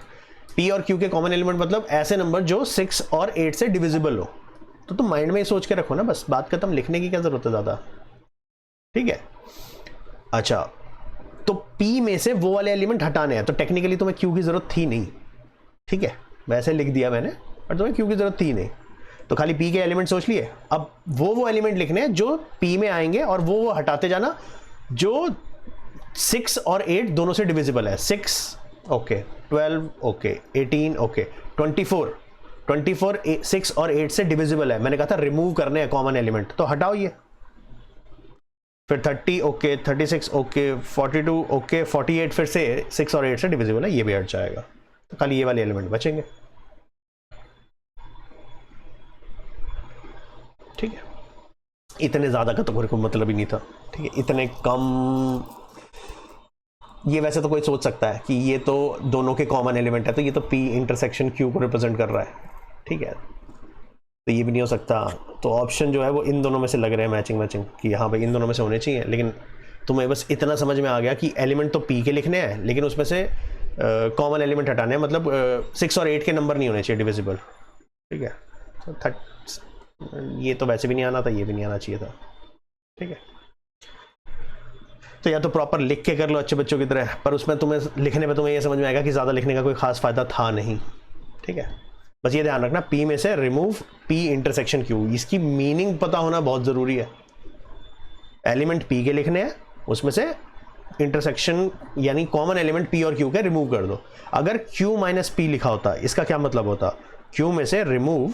A: P और Q के कॉमन एलिमेंट मतलब ऐसे नंबर जो 6 और 8 से डिविजिबल हो। तो तुम माइंड में ही सोच के रखो ना, बस बात खत्म, लिखने की क्या जरूरत है ज़्यादा। ठीक है, अच्छा, तो P में से वो वाले एलिमेंट हटाने हैं, तो टेक्निकली तुम्हें Q की जरूरत थी नहीं। ठीक है, वैसे लिख दिया मैंने, पर तुम्हें Q की जरूरत थी नहीं, तो खाली P के एलिमेंट सोच लिए। अब वो एलिमेंट लिखने हैं जो P में आएंगे, और वो हटाते जाना जो 6 और 8 दोनों से डिविजिबल है। 6 ओके, 12 ओके, 18 ओके, 24 24 6 और 8 से डिविजिबल है, मैंने कहा था रिमूव करने हैं कॉमन एलिमेंट, तो हटाओ ये। फिर 30 ओके, 36 ओके, 42 ओके, 48 फिर से 6 और 8 से डिविजिबल है, ये भी हट जाएगा, तो खाली ये वाले एलिमेंट बचेंगे। ठीक है, इतने ज़्यादा का तो कोई मतलब ही नहीं था। ठीक है, इतने कम, ये वैसे तो कोई सोच सकता है कि ये तो दोनों के कॉमन एलिमेंट है, तो ये तो P इंटरसेक्शन Q को रिप्रेजेंट कर रहा है। ठीक है, तो ये भी नहीं हो सकता, तो ऑप्शन जो है वो इन दोनों में से लग रहे हैं मैचिंग कि हाँ भाई इन दोनों में से होने चाहिए। लेकिन तुम्हें बस इतना समझ में आ गया कि एलिमेंट तो P के लिखने हैं, लेकिन उसमें से कॉमन एलिमेंट हटाने हैं, मतलब 6 और 8 के नंबर नहीं होने चाहिए डिविजिबल। ठीक है, तो ये तो वैसे भी नहीं आना था, ये भी नहीं आना चाहिए था। ठीक है, तो या तो प्रॉपर लिख के कर लो अच्छे बच्चों की तरह, पर उसमें तुम्हें लिखने में तुम्हें ये समझ में आएगा कि ज़्यादा लिखने का कोई खास फायदा था नहीं। ठीक है, बस ये ध्यान रखना P में से रिमूव P इंटरसेक्शन Q, इसकी मीनिंग पता होना बहुत ज़रूरी है। एलिमेंट P के लिखने हैं, उसमें से इंटरसेक्शन यानी कॉमन एलिमेंट P और Q के रिमूव कर दो। अगर Q माइनस P लिखा होता, इसका क्या मतलब होता, Q में से रिमूव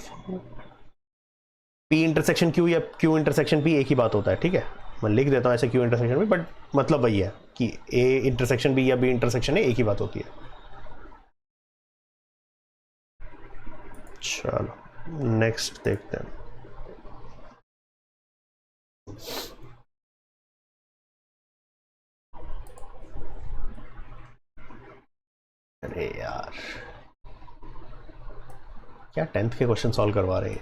A: P इंटरसेक्शन Q या Q इंटरसेक्शन P एक ही बात होता है। ठीक है, मैं लिख देता हूँ ऐसे Q इंटरसेक्शन B, बट मतलब वही है कि A इंटरसेक्शन B या B इंटरसेक्शन A एक ही बात होती है। चलो नेक्स्ट देखते हैं। अरे यार, क्या 10th के क्वेश्चन सॉल्व करवा रहे हैं,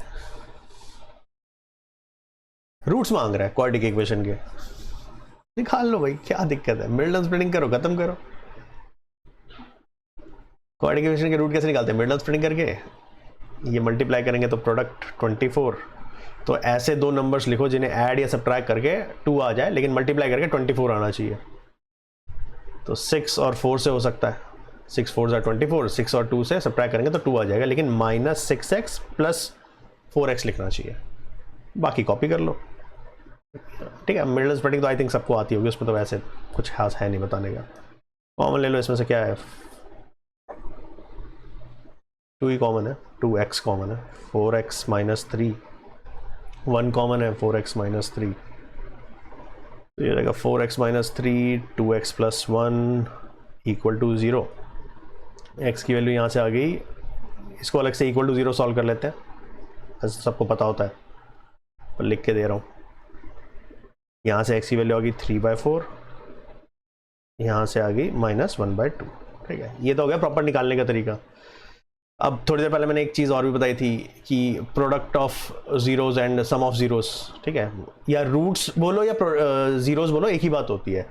A: रूट्स मांग रहा है क्वाड्रेटिक इक्वेशन के, निकाल लो भाई, क्या दिक्कत है, मिडल स्प्लिटिंग करो, खत्म करो। क्वाड्रेटिक इक्वेशन के रूट कैसे निकालते हैं, मिडल स्प्लिटिंग करके, ये मल्टीप्लाई करेंगे तो प्रोडक्ट 24, तो ऐसे दो नंबर्स लिखो जिन्हें ऐड या सब्ट्रैक्ट करके 2 आ जाए, लेकिन मल्टीप्लाई करके 24 आना चाहिए। तो 6 और 4 से हो सकता है, 6 4 जा 24, 6 और 2 से सब्ट्रैक्ट करेंगे तो 2 आ जाएगा, लेकिन -6x प्लस 4x लिखना चाहिए, बाकी कॉपी कर लो। ठीक है, मिडल स्प्लिटिंग तो आई थिंक सबको आती होगी, उसमें तो वैसे कुछ खास है नहीं बताने का। कॉमन ले लो, इसमें से क्या है, 2 ही कॉमन है, 2x कॉमन है, 4x - 3, 1 कॉमन है, 4x - 3, तो ये रहेगा 4x - 3, 2x + 1 = 0। x की वैल्यू यहाँ से आ गई, इसको अलग से = 0 सॉल्व कर लेते हैं, ऐसे सबको पता होता है पर लिख के दे रहा हूँ। यहाँ से x की वैल्यू आ गई 3/4, यहाँ से आ गई -1/2। ठीक है, ये तो हो गया प्रॉपर निकालने का तरीका। अब थोड़ी देर पहले मैंने एक चीज़ और भी बताई थी कि product of zeros and sum of zeros, ठीक है, या रूट्स बोलो या ज़ीरोज़ बोलो, एक ही बात होती है।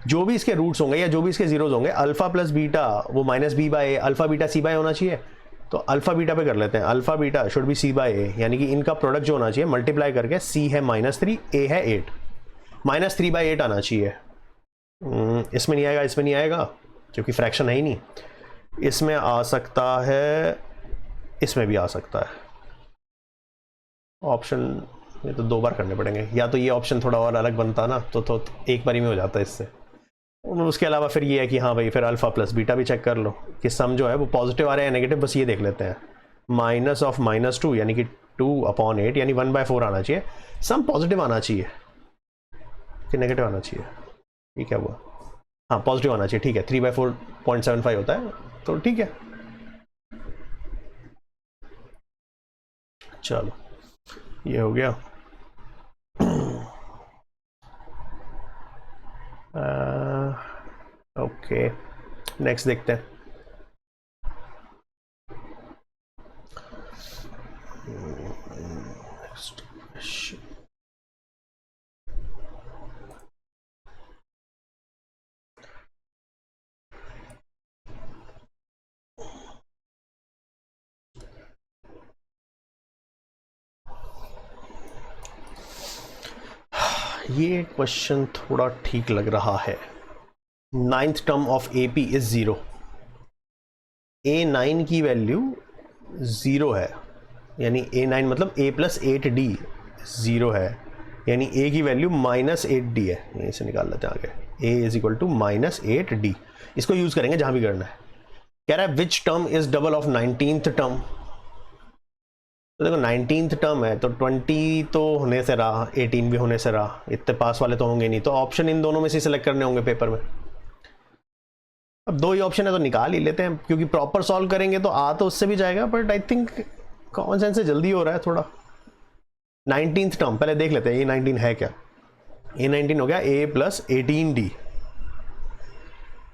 A: जो भी इसके रूट्स होंगे या जो भी इसके ज़ीरोज़ होंगे, अल्फ़ा प्लस बीटा वो -b/a, अल्फ़ा बीटा c/a होना चाहिए, तो अल्फ़ा बीटा पे कर लेते हैं, alpha beta should be c/a, यानी कि इनका प्रोडक्ट जो होना चाहिए मल्टीप्लाई करके, c है -3, a है 8, -3/8 आना चाहिए। इसमें नहीं आएगा, इसमें नहीं आएगा क्योंकि फ्रैक्शन है ही नहीं, इसमें आ सकता है, इसमें भी आ सकता है। ऑप्शन ये तो 2 बार करने पड़ेंगे, या तो ये ऑप्शन थोड़ा और अलग बनता ना तो एक बारी में हो जाता है इससे। उसके अलावा फिर ये है कि हाँ भाई, फिर अल्फ़ा प्लस बीटा भी चेक कर लो कि सम जो है वो पॉजिटिव आ रहा है या नेगेटिव, बस ये देख लेते हैं। -(-2) यानी कि 2/8 यानी 1/4 आना चाहिए, सम पॉजिटिव आना चाहिए कि नेगेटिव आना चाहिए, ठीक है, वो हाँ पॉजिटिव आना चाहिए। ठीक है, 3/4.75 होता है, तो ठीक है। चलो ये हो गया। ओके, नेक्स्ट देखते हैं। ये क्वेश्चन थोड़ा ठीक लग रहा है। 9th term of AP is 0, A9 की वैल्यू 0 है, यानी A9 मतलब A + 8D 0 है, यानी A की वैल्यू -8D है। इसे निकाल लेते हैं आगे, A = -8D, इसको यूज़ करेंगे जहाँ भी करना है। कह रहा है which term is double of 19th term, तो देखो 19th टर्म है तो 20 तो होने से रहा, 18 भी होने से रहा, इतने पास वाले तो होंगे नहीं, तो ऑप्शन इन दोनों में से सिलेक्ट करने होंगे पेपर में। अब दो ही ऑप्शन है तो निकाल ही लेते हैं, क्योंकि प्रॉपर सॉल्व करेंगे तो आ तो उससे भी जाएगा, but I think common sense से जल्दी हो रहा है थोड़ा। 19th टर्म पहले देख लेते हैं, ये 19 है क्या। ए 19 हो गया a प्लस 18d,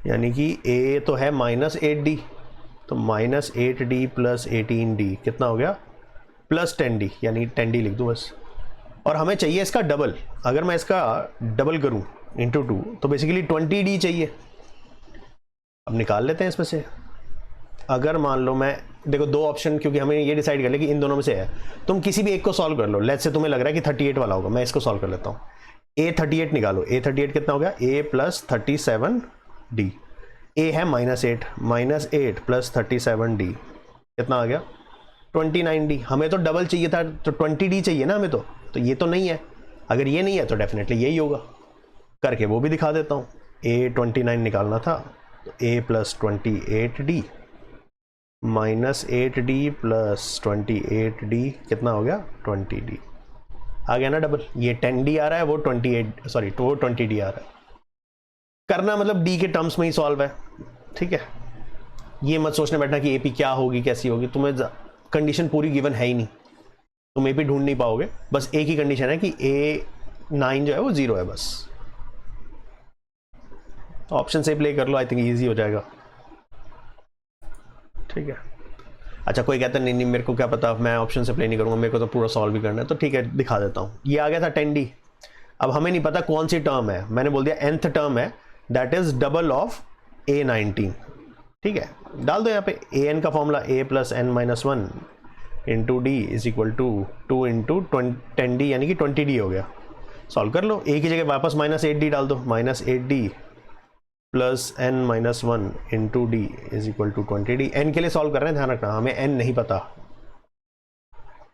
A: यानी कि a तो है -8d, तो -8d प्लस 18d कितना हो गया, प्लस 10d, यानी 10d लिख दो बस। और हमें चाहिए इसका डबल, अगर मैं इसका डबल करूं इंटू 2 तो बेसिकली 20d चाहिए। अब निकाल लेते हैं इसमें से। अगर मान लो मैं, देखो दो ऑप्शन, क्योंकि हमें ये डिसाइड कर ले कि इन दोनों में से है, तुम किसी भी एक को सॉल्व कर लो। लेट्स से तुम्हें लग रहा है कि 38 वाला होगा, मैं इसको सॉल्व कर लेता हूँ। a 38 निकालो, a 38 कितना हो गया, a प्लस 37d, a है -8 प्लस 37d कितना आ गया 29d। हमें तो डबल चाहिए था तो 20d चाहिए ना हमें, तो ये तो नहीं है। अगर ये नहीं है तो डेफिनेटली यही होगा, करके वो भी दिखा देता हूँ। a 29 निकालना था तो a plus 28d -8d plus 28d कितना हो गया 20d। आ गया ना डबल, ये 10d आ रहा है, वो 20d आ रहा है। करना मतलब d के टर्म्स में ही सॉल्व है, ठीक है। ये मत सोचने बैठना कि AP क्या होगी कैसी होगी, तुम्हें कंडीशन पूरी गिवन है ही नहीं, तुम AP ढूंढ नहीं पाओगे। बस एक ही कंडीशन है कि A9 जो है वो 0 है बस। ऑप्शन से प्ले कर लो, आई थिंक ईजी हो जाएगा, ठीक है। अच्छा कोई कहता है नहीं मेरे को क्या पता, मैं ऑप्शन से प्ले नहीं करूंगा, मेरे को तो पूरा सॉल्व भी करना है, तो ठीक है दिखा देता हूँ। ये आ गया था 10d। अब हमें नहीं पता कौन सी टर्म है, मैंने बोल दिया nth टर्म है, that is double of A19, ठीक है। डाल दो यहाँ पे an का formula a plus n minus 1 into d is equal to 2 into 10d, यानी कि 20d हो गया। सॉल्व कर लो, a की जगह वापस -8d डाल दो, -8d plus n minus 1 into d is equal to 20d। n के लिए सॉल्व कर रहे हैं, ध्यान रखना हमें n नहीं पता,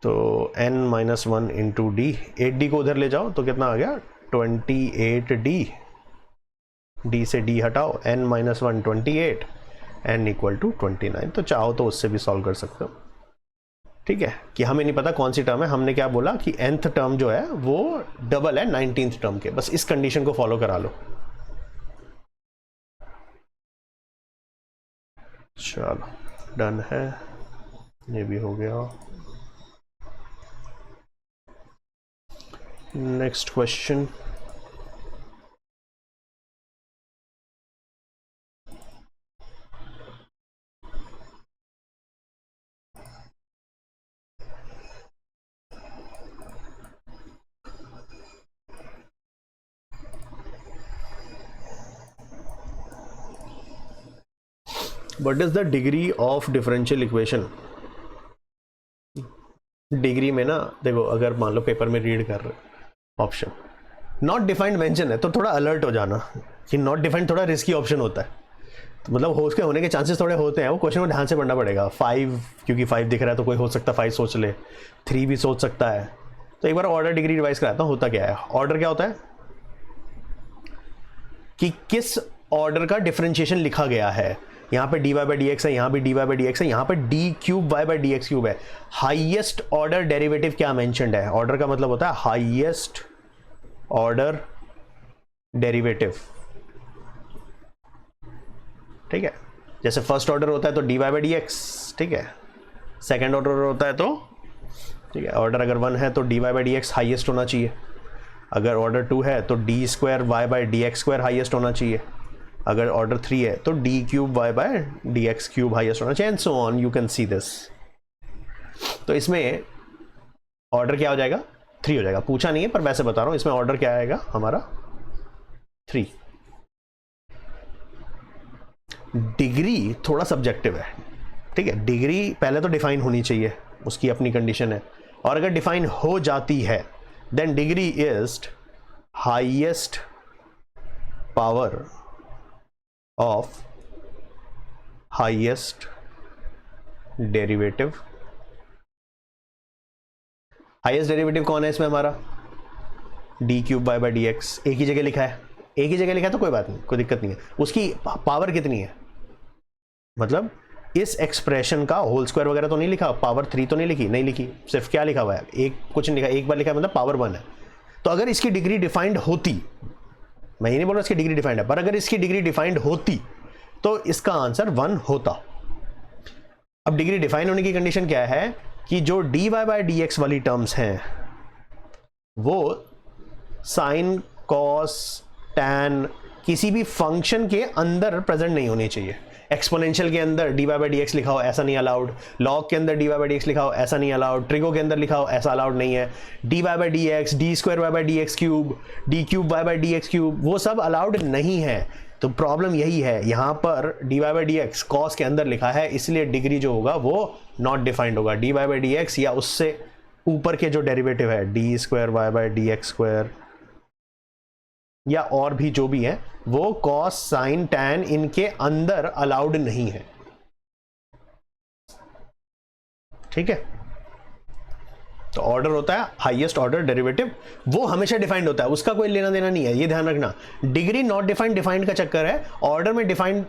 A: तो n minus 1 into D, 8d को उधर ले जाओ तो कितना आ गया 28d, d से d हटाओ, n minus 1 28, n equal to 29। तो चाहो तो उससे भी सॉल्व कर सकते हो, ठीक है। कि हमें नहीं पता कौन सी टर्म है, हमने क्या बोला कि nth टर्म जो है वो डबल है 19th टर्म के, बस इस कंडीशन को फॉलो करा लो। चलो डन है, ये भी हो गया। Next question, what is the degree of differential equation. Degree में ना देखो, अगर मान लो पेपर में रीड कर रहे ऑप्शन नॉट डिफाइंड मेंशन है तो थोड़ा अलर्ट हो जाना कि नॉट डिफाइंड थोड़ा रिस्की ऑप्शन होता है, तो मतलब हो उसके होने के चांसेस थोड़े होते हैं, वो क्वेश्चन में ध्यान से पढ़ना पड़ेगा। 5 क्योंकि 5 दिख रहा है तो कोई हो सकता है 5 सोच ले, 3 भी सोच सकता है। तो एक बार ऑर्डर डिग्री रिवाइज कराता हूँ, होता क्या है। ऑर्डर क्या होता है कि किस ऑर्डर का डिफरेंशिएशन लिखा गया है। यहाँ पे dy बाई डी एक्स है, यहाँ भी dy बाई डी एक्स है, यहाँ पे d cube y by d x cube है। हाईएस्ट ऑर्डर डेरिवेटिव क्या मेंशन्ड है, ऑर्डर का मतलब होता है हाईएस्ट ऑर्डर डेरिवेटिव, ठीक है। जैसे फर्स्ट ऑर्डर होता है तो dy बाई डी एक्स, ठीक है। सेकेंड ऑर्डर होता है तो, ठीक है, ऑर्डर अगर 1 है तो dy by d x highest होना चाहिए, अगर ऑर्डर 2 है तो d square y by d x square highest होना चाहिए, अगर ऑर्डर 3 है तो d cube y by d x cube highest होना चाहिए, and so on, you can see this. तो इसमें ऑर्डर क्या हो जाएगा 3 हो जाएगा, पूछा नहीं है पर वैसे बता रहा हूं, इसमें ऑर्डर क्या आएगा हमारा 3। डिग्री थोड़ा सब्जेक्टिव है, ठीक है। डिग्री पहले तो डिफाइन होनी चाहिए, उसकी अपनी कंडीशन है, और अगर डिफाइन हो जाती है then degree is highest power of highest derivative. Highest derivative कौन है इसमें हमारा, d cube y by d x. एक ही जगह लिखा है, एक ही जगह लिखा है तो कोई बात नहीं, कोई दिक्कत नहीं है। उसकी पावर कितनी है, मतलब इस एक्सप्रेशन का होल स्क्वायर वगैरह तो नहीं लिखा, पावर 3 तो नहीं लिखी, नहीं लिखी, सिर्फ क्या लिखा हुआ है, एक कुछ नहीं लिखा, एक बार लिखा है मतलब पावर 1 है। तो अगर इसकी डिग्री डिफाइंड होती, मैं ये नहीं बोल रहा इसकी डिग्री डिफाइंड है, पर अगर इसकी डिग्री डिफाइंड होती तो इसका आंसर 1 होता। अब डिग्री डिफाइंड होने की कंडीशन क्या है कि जो dy बाई डी एक्स वाली टर्म्स हैं वो साइन, कॉस, टैन किसी भी फंक्शन के अंदर प्रेजेंट नहीं होनी चाहिए। एक्सपोनेंशियल के अंदर dy बाई डी एक्स लिखा हो ऐसा नहीं अलाउड, लॉग के अंदर dy बाई डी एक्स लिखा हो ऐसा नहीं अलाउड, ट्रिगो के अंदर लिखा हो ऐसा अलाउड नहीं है। dy by d x, d square y by d x cube, d cube y by d x cube, वो सब अलाउड नहीं है। तो प्रॉब्लम यही है, यहाँ पर dy by d x cos के अंदर लिखा है, इसलिए डिग्री जो होगा वो नॉट डिफाइंड होगा। dy बाई डी एक्स या उससे ऊपर के जो डेरिवेटिव है d square y by d x square या और भी जो भी है वो कॉस, साइन, टैन इनके अंदर अलाउड नहीं है। ठीक है, तो ऑर्डर होता है हाईएस्ट ऑर्डर डेरिवेटिव, वो हमेशा डिफाइंड होता है, उसका कोई लेना देना नहीं है, ये ध्यान रखना। डिग्री नॉट डिफाइंड डिफाइंड का चक्कर है, ऑर्डर में डिफाइंड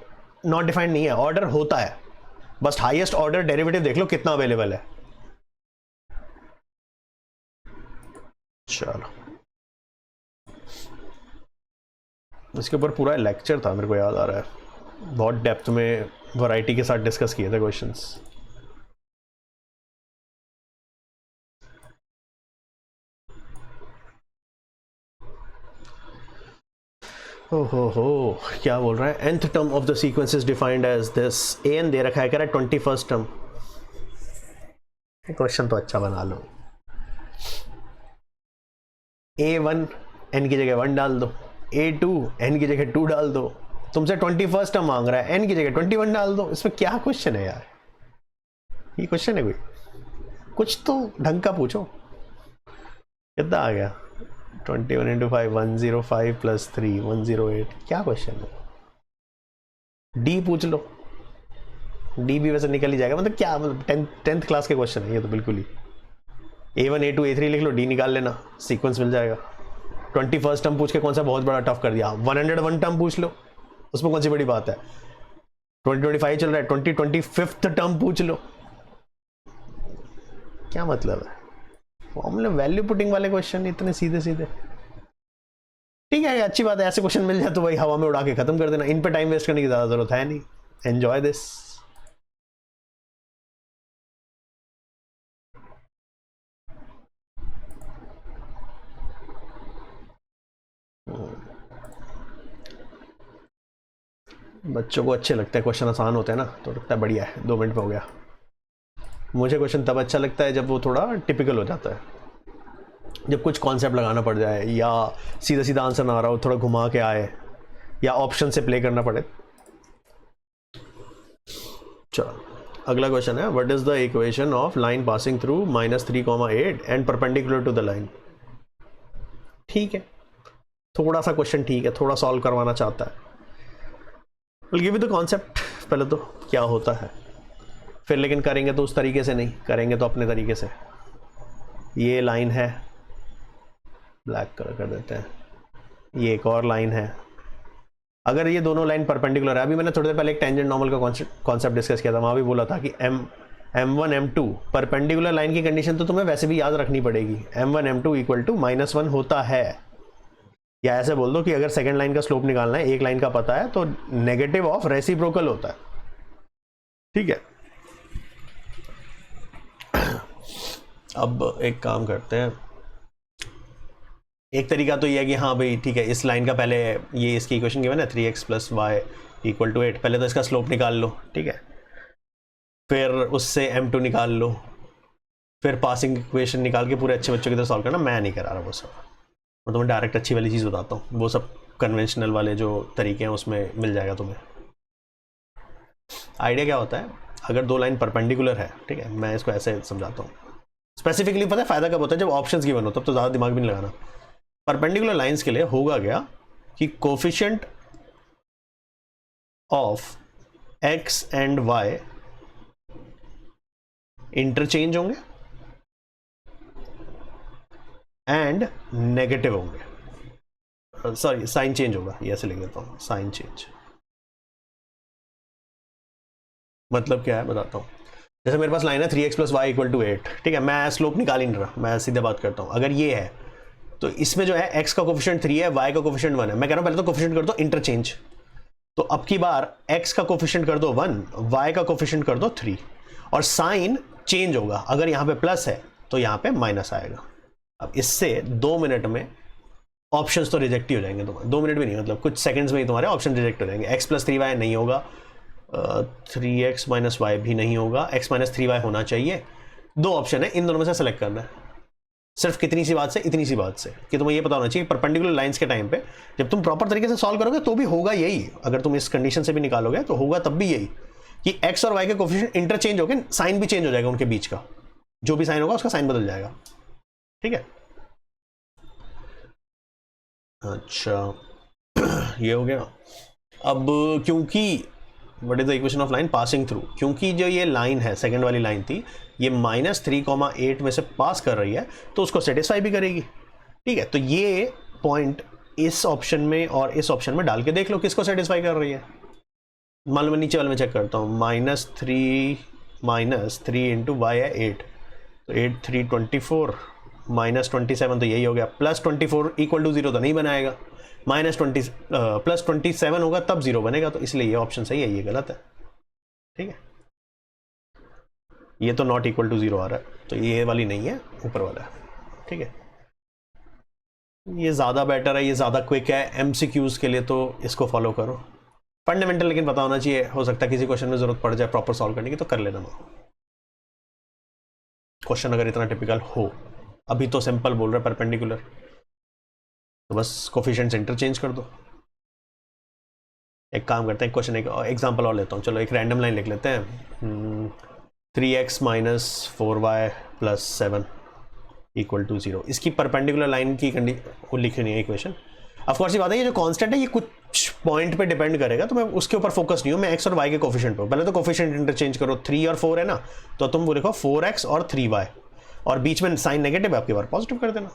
A: नॉट डिफाइंड नहीं है, ऑर्डर होता है, बस हाईएस्ट ऑर्डर डेरिवेटिव देख लो कितना अवेलेबल है। चलो, इसके ऊपर पूरा लेक्चर था, मेरे को याद आ रहा है, बहुत डेप्थ में वैरायटी के साथ डिस्कस किए थे क्वेश्चंस। हो क्या बोल रहा है, nth term of the sequence is defined as this, an दे रखा है, कह रहा है 21st टर्म। क्वेश्चन तो अच्छा बना लो, a1 n की जगह 1 डाल दो, a2 n की जगह 2 डाल दो, तुमसे 21st टर्म मांग रहा है, n की जगह 21 डाल दो। इसमें क्या क्वेश्चन है यार, ये क्वेश्चन है कोई? कुछ तो ढंग का पूछो। कितना आ गया 21 इंटू 5 105 प्लस 3 108, क्या क्वेश्चन है? डी पूछ लो, डी भी वैसे निकल ही जाएगा, मतलब क्या, मतलब 10th क्लास के क्वेश्चन है ये तो बिल्कुल ही। a1 a2 a3 लिख लो, डी निकाल लेना, सीक्वेंस मिल जाएगा। 21st टर्म पूछ के कौन सा बहुत बड़ा टफ कर दिया, 101 टर्म पूछ लो, उसमें कौन सी बड़ी बात है। 2025 चल रहा है, 2025th टर्म पूछ लो, क्या मतलब है? फॉर्मूला वैल्यू पुटिंग वाले क्वेश्चन इतने सीधे सीधे। ठीक है, अच्छी बात है, ऐसे क्वेश्चन मिल जाए तो वही हवा में उड़ा के खत्म कर देना, इन पे टाइम वेस्ट करने की ज्यादा जरूरत है नहीं। Enjoy this. बच्चों को अच्छे लगते हैं क्वेश्चन, आसान होते हैं ना, तो लगता है बढ़िया है, 2 मिनट में हो गया। मुझे क्वेश्चन तब अच्छा लगता है जब वो थोड़ा टिपिकल हो जाता है, जब कुछ कॉन्सेप्ट लगाना पड़ जाए या सीधा सीधा आंसर ना आ रहा हो, थोड़ा घुमा के आए या ऑप्शन से प्ले करना पड़े। चलो अगला क्वेश्चन है, what is the equation of line passing through -3,8 and perpendicular to the line. ठीक है, थोड़ा सा क्वेश्चन ठीक है, थोड़ा सॉल्व करवाना चाहता है। Will give you the concept पहले तो क्या होता है, फिर लेकिन करेंगे तो उस तरीके से नहीं, करेंगे तो अपने तरीके से। ये लाइन है, ब्लैक कलर कर देते हैं, ये एक और लाइन है। अगर ये दोनों लाइन परपेंडिकुलर है, अभी मैंने थोड़ी देर पहले एक टेंजेंट नॉर्मल का कॉन्सेप्ट डिस्कस किया था, वहाँ भी बोला था कि m1 m2 परपेंडिकुलर लाइन की कंडीशन तो तुम्हें वैसे भी याद रखनी पड़ेगी, m1 m2 इक्वल टू -1 होता है। या ऐसे बोल दो कि अगर सेकेंड लाइन का स्लोप निकालना है, एक लाइन का पता है, तो नेगेटिव ऑफ रेसिप्रोकल होता है। ठीक है, अब एक काम करते हैं, एक तरीका तो ये है कि हाँ भाई ठीक है, इस लाइन का पहले ये इसकी इक्वेशन गिवन है 3x + y = 8, पहले तो इसका स्लोप निकाल लो। ठीक है, फिर उससे m2 निकाल लो, फिर पासिंग इक्वेशन निकाल के पूरे अच्छे बच्चों की तरह सॉल्व करना। मैं नहीं करा रहा वो सब, मैं तुम्हें डायरेक्ट अच्छी वाली चीज़ बताता हूँ, वो सब कन्वेंशनल वाले जो तरीके हैं उसमें मिल जाएगा तुम्हें। आइडिया क्या होता है, अगर 2 लाइन परपेंडिकुलर है, ठीक है, मैं इसको ऐसे समझाता हूँ स्पेसिफिकली, पता है फ़ायदा कब होता है, जब ऑप्शंस गिवन हो, तब तो ज़्यादा दिमाग भी नहीं लगाना। परपेंडिकुलर लाइंस के लिए होगा क्या कि coefficient of x and y interchange होंगे एंड नेगेटिव होंगे, सॉरी साइन चेंज होगा, ये ऐसे लिख देता हूं, साइन चेंज। मतलब क्या है बताता हूँ। जैसे मेरे पास लाइन है 3x + y = 8, ठीक है, मैं स्लोप निकाल ही नहीं रहा, मैं सीधे बात करता हूँ। अगर ये है तो इसमें जो है x का कोफिशिएंट 3 है, y का कोफिशिएंट 1 है। मैं कह रहा हूँ पहले तो कोफिशिएंट कर दो इंटरचेंज, तो अब की बार x का कोफिशिएंट कर दो 1, y का कोफिशिएंट कर दो 3, और साइन चेंज होगा। अगर यहाँ पे प्लस है तो यहाँ पे माइनस आएगा। अब इससे 2 मिनट में ऑप्शंस तो रिजेक्ट ही हो जाएंगे तुम्हारे, 2 मिनट भी नहीं, मतलब कुछ सेकंड्स में ही तुम्हारे ऑप्शन रिजेक्ट हो जाएंगे। x + 3y नहीं होगा, 3x - y भी नहीं होगा, x - 3y होना चाहिए। 2 ऑप्शन है, इन दोनों में से सेलेक्ट करना है। सिर्फ कितनी सी बात से, इतनी सी बात से कि तुम्हें ये पता होना चाहिए परपेंडिकुलर लाइंस के टाइम पे जब तुम प्रॉपर तरीके से सॉल्व करोगे तो भी होगा यही। अगर तुम इस कंडीशन से भी निकालोगे तो होगा तब भी यही कि x और y के कोफिशिएंट इंटरचेंज होकर साइन भी चेंज हो जाएगा, उनके बीच का जो भी साइन होगा उसका साइन बदल जाएगा, ठीक है। अच्छा ये हो गया। अब क्योंकि what is the equation of line passing through, क्योंकि जो ये लाइन है सेकंड वाली लाइन थी, ये -3,8 में से पास कर रही है तो उसको सेटिस्फाई भी करेगी, ठीक है। तो ये पॉइंट इस ऑप्शन में और इस ऑप्शन में डाल के देख लो किसको सेटिस्फाई कर रही है। मान लो मैं नीचे वाले में चेक करता हूँ, -3 × y है 8, तो 8 3 24 -27 तो यही हो गया, +24 = 0 तो नहीं बनाएगा, -20 +27 होगा तब 0 बनेगा, तो इसलिए ये ऑप्शन सही है, ये गलत है, ठीक है। ये तो नॉट इक्वल टू 0 आ रहा है, तो ये वाली नहीं है, ऊपर वाला है, ठीक है। ये ज़्यादा बेटर है, ये ज़्यादा क्विक है एमसीक्यूज के लिए, तो इसको फॉलो करो। फंडामेंटल लेकिन पता होना चाहिए, हो सकता है किसी क्वेश्चन में जरूरत पड़ जाए प्रॉपर सॉल्व करने की, तो कर लेना क्वेश्चन अगर इतना टिपिकल हो। अभी तो सिंपल बोल रहा है परपेंडिकुलर, तो बस कोफिशिएंट्स इंटरचेंज कर दो। एक काम करते हैं, क्वेश्चन एक एग्जांपल और लेता हूँ, चलो एक रैंडम लाइन लिख लेते हैं, 3x - 4y + 7 = 0। इसकी परपेंडिकुलर लाइन की वो लिखी नहीं है इक्वेशन। ऑफकोर्स ये बात है, ये जो कांस्टेंट है ये कुछ पॉइंट पे डिपेंड करेगा, तो मैं उसके ऊपर फोकस नहीं हूँ, मैं x और y के कोफिशिएंट पे। पहले तो कोफिशिएंट इंटरचेंज करो, 3 और 4 है ना, तो तुम वो लिखो 4x और 3y, और बीच में साइन नेगेटिव है आपके बार पॉजिटिव कर देना,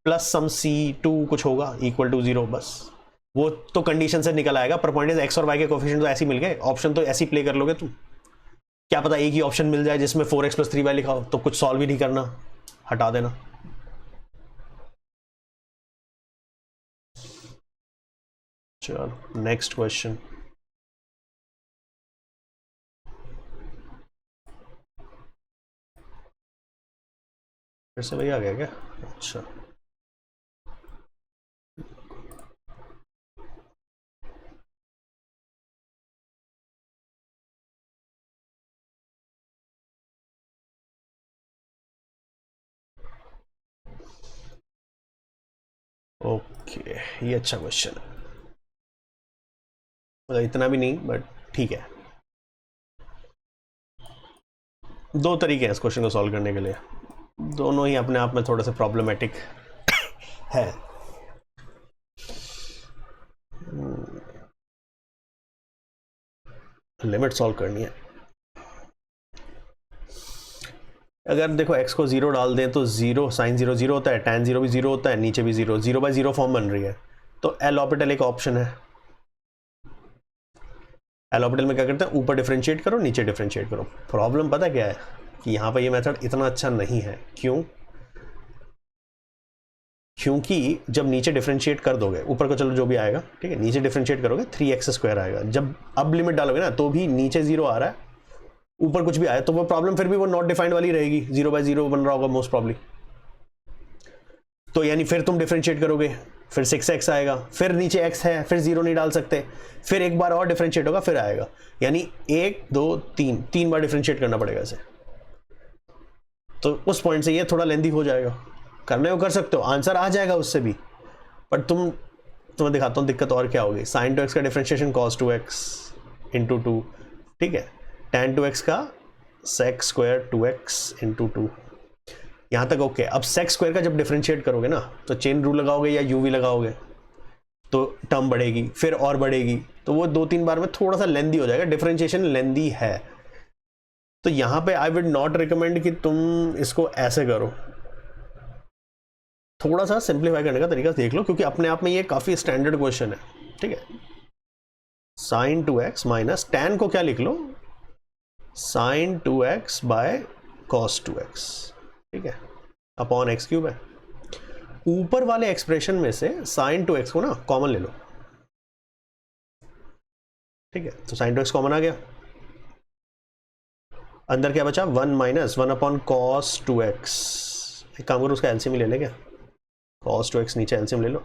A: प्लस सम c2 कुछ होगा = 0, बस वो तो कंडीशन से निकल आएगा। पर पॉइंट इज x और y के कोफिशिएंट तो ऐसे ही मिल गए, ऑप्शन तो ऐसे ही प्ले कर लोगे तुम। क्या पता एक ही ऑप्शन मिल जाए जिसमें 4x + 3y लिखा हो, तो कुछ सॉल्व ही नहीं करना, हटा देना। चलो नेक्स्ट क्वेश्चन। फिर से वही आ गया क्या? अच्छा ओके, ये अच्छा क्वेश्चन है, मतलब इतना भी नहीं बट ठीक है। 2 तरीके हैं इस क्वेश्चन को सॉल्व करने के लिए, दोनों ही अपने आप में थोड़ा सा प्रॉब्लमेटिक है। लिमिट सॉल्व करनी है। अगर देखो x को 0 डाल दें तो 0 sin 0 0 होता है, tan 0 भी 0 होता है, नीचे भी 0, 0/0 फॉर्म बन रही है, तो एल ऑर्बिटल एक ऑप्शन है। एल ऑर्बिटल में क्या करते हैं, ऊपर डिफरेंशिएट करो, नीचे डिफरेंशिएट करो। प्रॉब्लम पता क्या है कि यहाँ पर ये मेथड इतना अच्छा नहीं है। क्यों? क्योंकि जब नीचे डिफरेंशिएट कर दोगे, ऊपर को चलो जो भी आएगा, ठीक है, नीचे डिफरेंशिएट करोगे 3x² आएगा, जब अब लिमिट डालोगे ना तो भी नीचे 0 आ रहा है, ऊपर कुछ भी आया, तो वो प्रॉब्लम फिर भी वो नॉट डिफाइंड वाली रहेगी, 0/0 बन रहा होगा मोस्ट प्रॉब्ली। तो यानी फिर तुम डिफरेंशिएट करोगे, फिर 6x आएगा, फिर नीचे x है, फिर 0 नहीं डाल सकते, फिर एक बार और डिफरेंशिएट होगा, फिर आएगा, यानी 1 2 3 बार डिफरेंशिएट करना पड़ेगा इसे। तो उस पॉइंट से ये थोड़ा लेंदी हो जाएगा, करने को कर सकते हो, आंसर आ जाएगा उससे भी, पर तुम्हें दिखाता हूँ दिक्कत और क्या होगी। sin 2x का डिफरेंशिएशन cos 2x × 2, ठीक है, tan 2x का sec² 2x × 2, यहाँ तक ओके। अब sec² का जब डिफरेंशिएट करोगे ना, तो चेन रूल लगाओगे या uv लगाओगे, तो टर्म बढ़ेगी, फिर और बढ़ेगी, तो वो 2-3 बार में थोड़ा सा लेंदी हो जाएगा, डिफरेंशिएशन लेंदी है। तो यहाँ पे आई वुड नॉट रिकमेंड कि तुम इसको ऐसे करो, थोड़ा सा सिंप्लीफाई करने का तरीका देख लो, क्योंकि अपने आप में ये काफ़ी स्टैंडर्ड क्वेश्चन है, ठीक है। sin 2x माइनस tan को क्या लिख लो, sign 2x by cos 2x, ठीक है, अपॉन x क्यूब है। ऊपर वाले एक्सप्रेशन में से साइन 2x को ना कॉमन ले लो, ठीक है, तो साइन 2x कॉमन आ गया। अंदर क्या बचा, 1 माइनस 1 अपॉन कॉस 2x। एक काम करो, उसका एलसीएम ले ले क्या, कॉस 2x नीचे एलसीएम ले लो,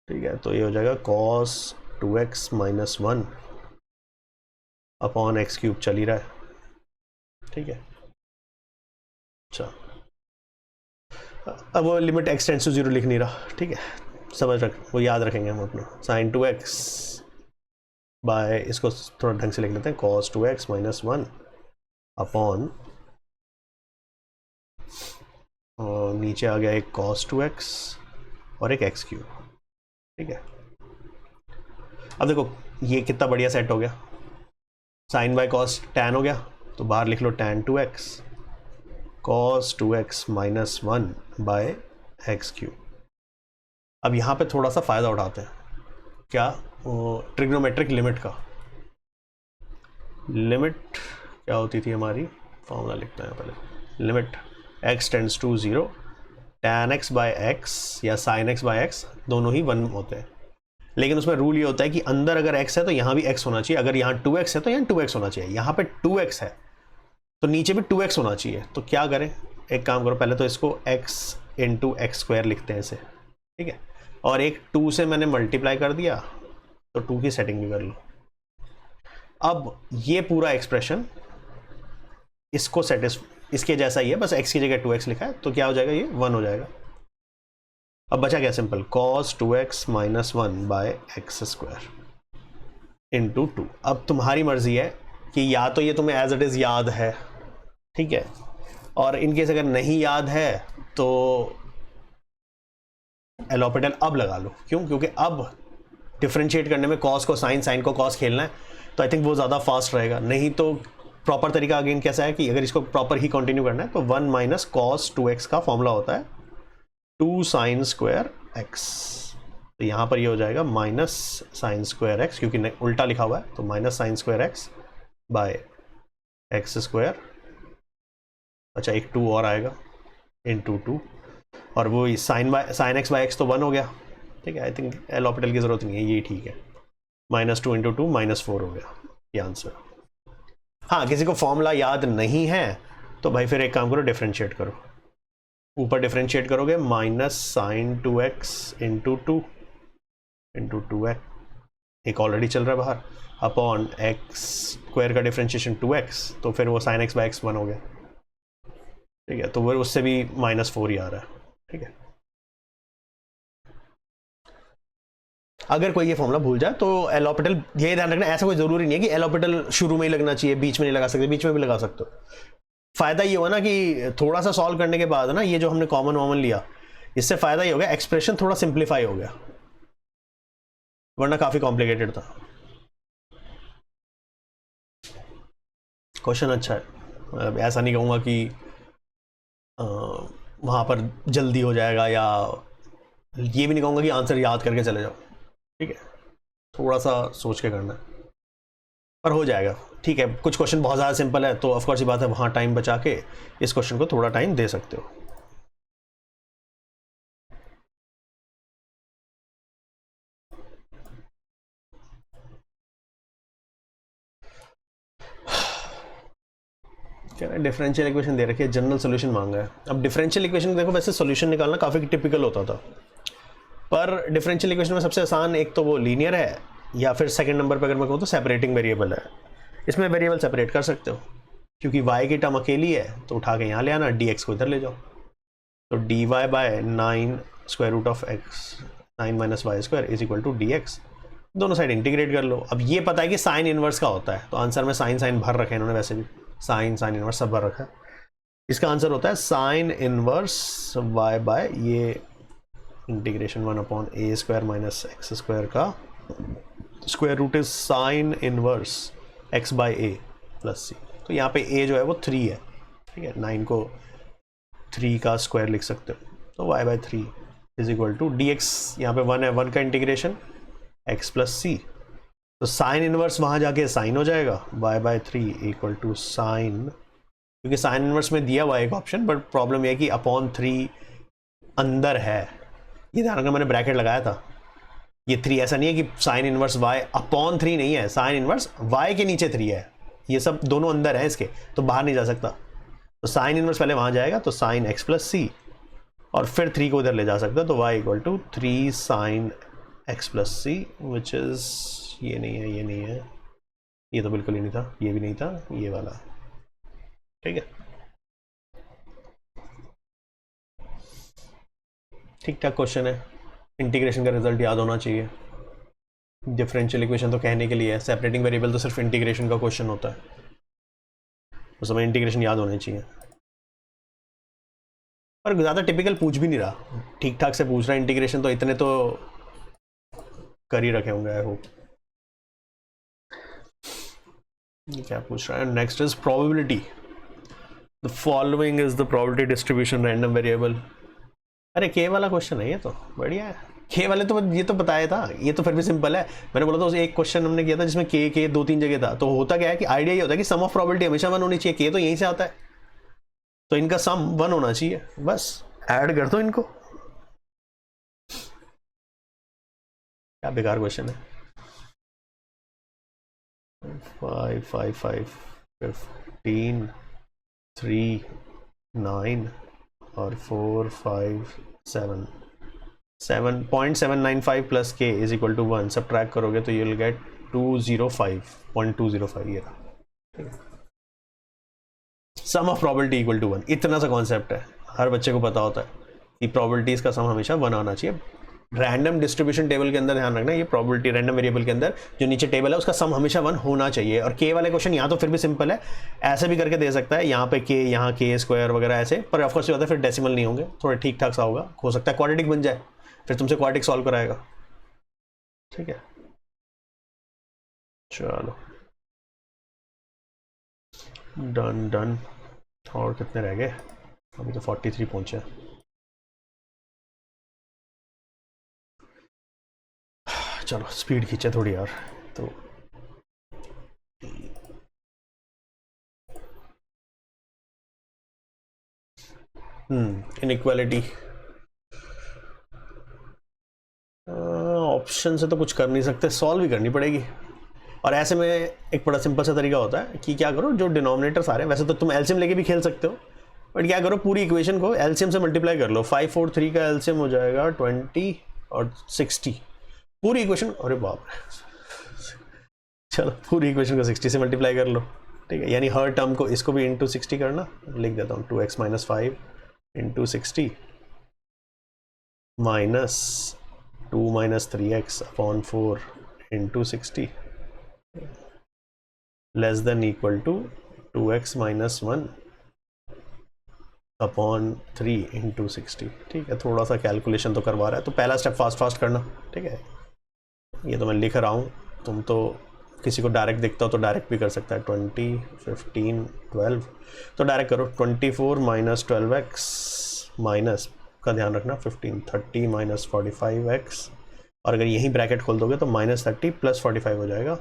A: ठीक है, तो ये हो जाएगा cos 2x minus 1 upon x cube चल ही रहा है, ठीक है। अच्छा, अब वो लिमिट x टेंड्स टू 0 लिख नहीं रहा, ठीक है, समझ रख, वो याद रखेंगे हम अपना, साइन 2x बाय, इसको थोड़ा ढंग से लिख लेते हैं, कॉस 2x माइनस 1 अपॉन, और नीचे आ गया एक कॉस 2x और एक x क्यूब, ठीक है। अब देखो ये कितना बढ़िया सेट हो गया, साइन बाय कॉस टैन हो गया, तो बाहर लिख लो tan 2x cos 2x minus 1 by x cube. अब यहाँ पे थोड़ा सा फ़ायदा उठाते हैं, क्या, ट्रिग्नोमेट्रिक लिमिट का। लिमिट क्या होती थी हमारी, फॉर्मूला लिखते हैं पहले, limit x tends to 0 tan x by x या sin x बाय एक्स दोनों ही 1 होते हैं, लेकिन उसमें रूल ये होता है कि अंदर अगर x है तो यहाँ भी x होना चाहिए, अगर यहाँ 2x है तो यहाँ 2x होना चाहिए, यहाँ पे 2x है तो नीचे भी 2x होना चाहिए। तो क्या करें, एक काम करो, पहले तो इसको x इंटू एक्स स्क्वायर लिखते हैं इसे, ठीक है, और एक 2 से मैंने मल्टीप्लाई कर दिया तो 2 की सेटिंग भी कर लो। अब ये पूरा एक्सप्रेशन इसको इसके जैसा ही है, बस x की जगह 2x लिखा है, तो क्या हो जाएगा, ये 1 हो जाएगा। अब बचा क्या, simple, cos 2x minus 1 by x square into 2। अब तुम्हारी मर्जी है कि या तो ये तुम्हें एज इट इज़ याद है, ठीक है, और इनकेस अगर नहीं याद है तो एलोपिटल अब लगा लो। क्यों, क्योंकि अब डिफ्रेंशिएट करने में कॉस को साइन, साइन को कॉस खेलना है, तो आई थिंक वो ज़्यादा फास्ट रहेगा। नहीं तो प्रॉपर तरीका अगेन कैसा है कि अगर इसको प्रॉपर ही कंटिन्यू करना है तो 1 माइनस कॉस 2x का फॉर्मूला होता है 2 साइन स्क्वायर x, तो यहाँ पर ये हो जाएगा माइनस साइन स्क्वायर x, क्योंकि उल्टा लिखा हुआ है, तो minus sine square x by x square, अच्छा एक 2 और आएगा इंटू 2, और वो साइन x बाय एक्स तो 1 हो गया, ठीक है, आई थिंक एल ऑपिटल की ज़रूरत नहीं है, ये ठीक है, माइनस 2 इंटू 2 माइनस 4 हो गया, ये आंसर। हाँ, किसी को फॉर्मूला याद नहीं है तो भाई फिर एक काम करो, डिफरेंशिएट करो, ऊपर डिफरेंशिएट करोगे minus sign 2x into 2 into 2x, एक ऑलरेडी चल रहा है बाहर, अपॉन एक्स स्क्वायर का डिफरेंशिएशन 2x, तो फिर वो साइन x बाय एक्स 1 हो गया, ठीक है, तो वो उससे भी माइनस 4 ही आ रहा है, ठीक है। अगर कोई ये फॉर्मूला भूल जाए तो एल ऑपिटल, ये ध्यान रखना, ऐसा कोई जरूरी नहीं है कि एल ऑपिटल शुरू में ही लगना चाहिए, बीच में नहीं लगा सकते, बीच में भी लगा सकते हो। फायदा ये हुआ ना कि थोड़ा सा सॉल्व करने के बाद ना, ये जो हमने कॉमन लिया, इससे फायदा ये हो गया, एक्सप्रेशन थोड़ा सिंप्लीफाई हो गया, वरना काफी कॉम्प्लिकेटेड था। क्वेश्चन अच्छा है, ऐसा नहीं कहूंगा कि वहां पर जल्दी हो जाएगा, या ये भी नहीं कहूंगा कि आंसर याद करके चले जाओ, ठीक है, थोड़ा सा सोच के करना है, पर हो जाएगा, ठीक है। कुछ क्वेश्चन बहुत ज़्यादा सिंपल है तो ऑफकोर्स ये बात है, वहाँ टाइम बचा के इस क्वेश्चन को थोड़ा टाइम दे सकते हो। क्या डिफरेंशियल इक्वेशन दे रखी है, जनरल सोल्यूशन मांगा है। अब डिफरेंशियल इक्वेशन देखो, वैसे सोल्यूशन निकालना काफ़ी टिपिकल होता था, पर डिफरेंशियल इक्वेशन में सबसे आसान एक तो वो लीनियर है, या फिर सेकंड नंबर पे अगर मैं कहूँ तो सेपरेटिंग वेरिएबल है। इसमें वेरिएबल सेपरेट कर सकते हो, क्योंकि y की टर्म अकेली है तो उठा के यहाँ ले आना, dx को इधर ले जाओ, तो dy by 9 square root of x 9 minus y square is equal to dx, दोनों साइड इंटीग्रेट कर लो। अब ये पता है कि साइन इनवर्स का होता है, तो आंसर में साइन साइन भर रखे हैं इन्होंने, वैसे भी साइन साइन इनवर्स सब भर रखा है। इसका आंसर होता है साइन इनवर्स y बाय ये integration 1 upon a square minus x square का square root is sine inverse x by a plus c. तो यहाँ पे a जो है वो 3 है, ठीक है, 9 को 3 का स्क्वायर लिख सकते हो, तो y by 3 is equal to dx, यहाँ पे 1 है, 1 का इंटीग्रेशन x प्लस सी, तो साइन इनवर्स वहाँ जाके साइन हो जाएगा, y/3 इक्वल टू साइन, क्योंकि साइन इनवर्स में दिया हुआ एक ऑप्शन, बट प्रॉब्लम यह है कि अपॉन 3 अंदर है। ये ध्यान रखना, मैंने ब्रैकेट लगाया था, ये 3 ऐसा नहीं है कि साइन इनवर्स y अपॉन 3 नहीं है, साइन इनवर्स y के नीचे 3 है, ये सब दोनों अंदर है इसके, तो बाहर नहीं जा सकता। तो साइन इनवर्स पहले वहाँ जाएगा, तो साइन x प्लस c, और फिर 3 को उधर ले जा सकता है, तो y equal to 3 sine x plus c, which is ये नहीं है, ये नहीं है, ये तो बिल्कुल ही नहीं था, ये भी नहीं था, ये वाला, ठीक है। ठीक ठाक क्वेश्चन है, इंटीग्रेशन का रिजल्ट याद होना चाहिए। डिफरेंशियल इक्वेशन तो कहने के लिए है, सेपरेटिंग वेरिएबल तो सिर्फ इंटीग्रेशन का क्वेश्चन होता है, उस समय इंटीग्रेशन याद होने चाहिए। पर ज़्यादा टिपिकल पूछ भी नहीं रहा, ठीक ठाक से पूछ रहा है इंटीग्रेशन, तो इतने तो कर ही रखे होंगे आई होप। क्या पूछ रहा है next is probability, the following is the probability distribution random variable. अरे के वाला क्वेश्चन है ये, तो बढ़िया है। के वाले तो ये तो बताया था, ये तो फिर भी सिंपल है। मैंने बोला था उसे एक क्वेश्चन हमने किया था जिसमें के 2-3 जगह था, तो होता क्या है कि आइडिया ये होता है कि सम ऑफ प्रोबेबिलिटी हमेशा 1 होनी चाहिए, के तो यहीं से आता है, तो इनका सम 1 होना चाहिए, बस ऐड कर दो इनको। क्या बेकार क्वेश्चन है। 5 5 5 15 3 9 और 4 5 7 7.795 प्लस के इज इक्वल टू 1, सब ट्रैक करोगे तो यू विल गेट 205.205, ये रहा। सम ऑफ प्रोबेबिलिटी इक्वल टू 1, इतना सा कॉन्सेप्ट है, हर बच्चे को पता होता है कि प्रोबेबिलिटीज का सम हमेशा 1 आना चाहिए। रैंडम डिस्ट्रीब्यूशन टेबल के अंदर ध्यान रखना, ये प्रोबेबिलिटी रैंडम वेरिएबल के अंदर जो नीचे टेबल है उसका सम हमेशा 1 होना चाहिए। और के वाले क्वेश्चन यहाँ तो फिर भी सिंपल है, ऐसे भी करके दे सकता है, यहाँ पे के, यहाँ के स्क्वायर वगैरह ऐसे, पर ऑफकोर्स ये होता है फिर डेसिमल नहीं होंगे, थोड़ा ठीक ठाक सा होगा, हो सकता है क्वाड्रेटिक बन जाए, फिर तुमसे क्वाड्रेटिक सॉल्व कराएगा, ठीक है। चलो डन डन। और कितने रह गए, अभी तो 43 पहुंचे। चलो स्पीड खींचे थोड़ी यार, तो इनइक्वालिटी ऑप्शन से तो कुछ कर नहीं सकते, सॉल्व ही करनी पड़ेगी। और ऐसे में एक बड़ा सिंपल सा तरीका होता है कि क्या करो, जो डिनोमिनेटर सारे, वैसे तो तुम एलसीएम लेके भी खेल सकते हो, बट क्या करो पूरी इक्वेशन को एलसीएम से मल्टीप्लाई कर लो। 5 4 3 का एलसीएम हो जाएगा 20 और 60, पूरी इक्वेशन, अरे बाप रे, चलो पूरी इक्वेशन को 60 से मल्टीप्लाई कर लो, ठीक है। यानी हर टर्म को, इसको भी इंटू 60 करना, लिख देता हूँ 2x - 5 into 60 minus 2 - 3x upon 4 into 60 less than equal to 2x - 1 upon 3 into 60, ठीक है। थोड़ा सा कैलकुलेशन तो करवा रहा है, तो पहला स्टेप फास्ट करना, ठीक है। ये तो मैं लिख रहा हूँ, तुम तो किसी को डायरेक्ट दिखता हो तो डायरेक्ट भी कर सकता है। 20 15 12, तो डायरेक्ट करो। 24 - 12x माइनस का ध्यान रखना 15 30 - 45x, और अगर यही ब्रैकेट खोल दोगे तो -30 + 45 हो जाएगा,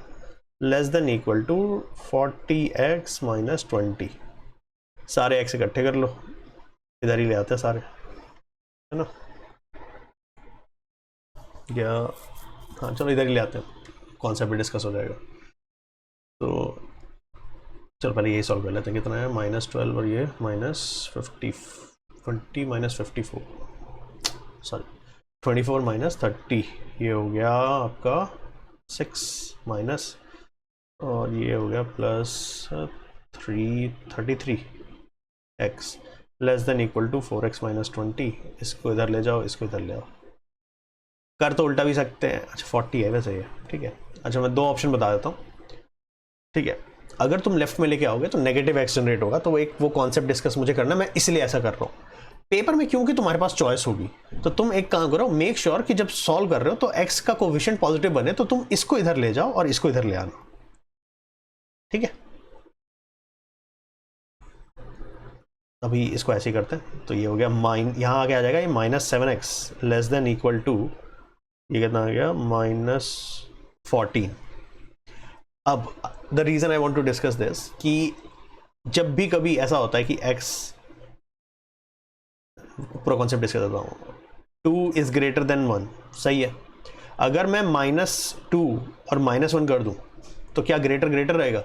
A: less than equal to 40x - 20। सारे x इकट्ठे कर लो, इधर ही ले आते हैं सारे, है ना, या हाँ चलो इधर ही ले आते हैं, कॉन्सेप्ट भी डिस्कस हो जाएगा। तो चलो पहले यही सॉल्व कर लेते हैं, कितना है -12 और ये -50 20 - 54, सॉरी 24 - 30, ये हो गया आपका 6 माइनस, और ये हो गया +33x less than equal to 4x - 20। इसको इधर ले जाओ, इसको इधर ले आओ, कर तो उल्टा भी सकते हैं। अच्छा 40 है वैसे ये, ठीक है। अच्छा मैं 2 ऑप्शन बता देता हूँ, ठीक है। अगर तुम लेफ्ट में लेके आओगे तो नेगेटिव एक्स जनरेट होगा, तो वो कॉन्सेप्ट डिस्कस मुझे करना, मैं इसलिए ऐसा कर रहा हूँ। पेपर में क्योंकि तुम्हारे पास चॉइस होगी, तो तुम एक काम करो, मेक श्योर कि जब सॉल्व कर रहे हो तो एक्स का कोफिशिएंट पॉजिटिव बने, तो तुम इसको इधर ले जाओ और इसको इधर ले आना, ठीक है। अभी इसको ऐसे ही करते हैं, तो ये हो गया यहाँ आगे आ जाएगा ये -7x less than equal to, ये कितना आ गया -14, अब the reason I want to discuss this कि जब भी कभी ऐसा होता है कि x, पूरा कॉन्सेप्ट डिस्कस करता हूँ, 2 इज ग्रेटर देन 1, सही है। अगर मैं -2 और -1 कर दूं तो क्या ग्रेटर ग्रेटर रहेगा?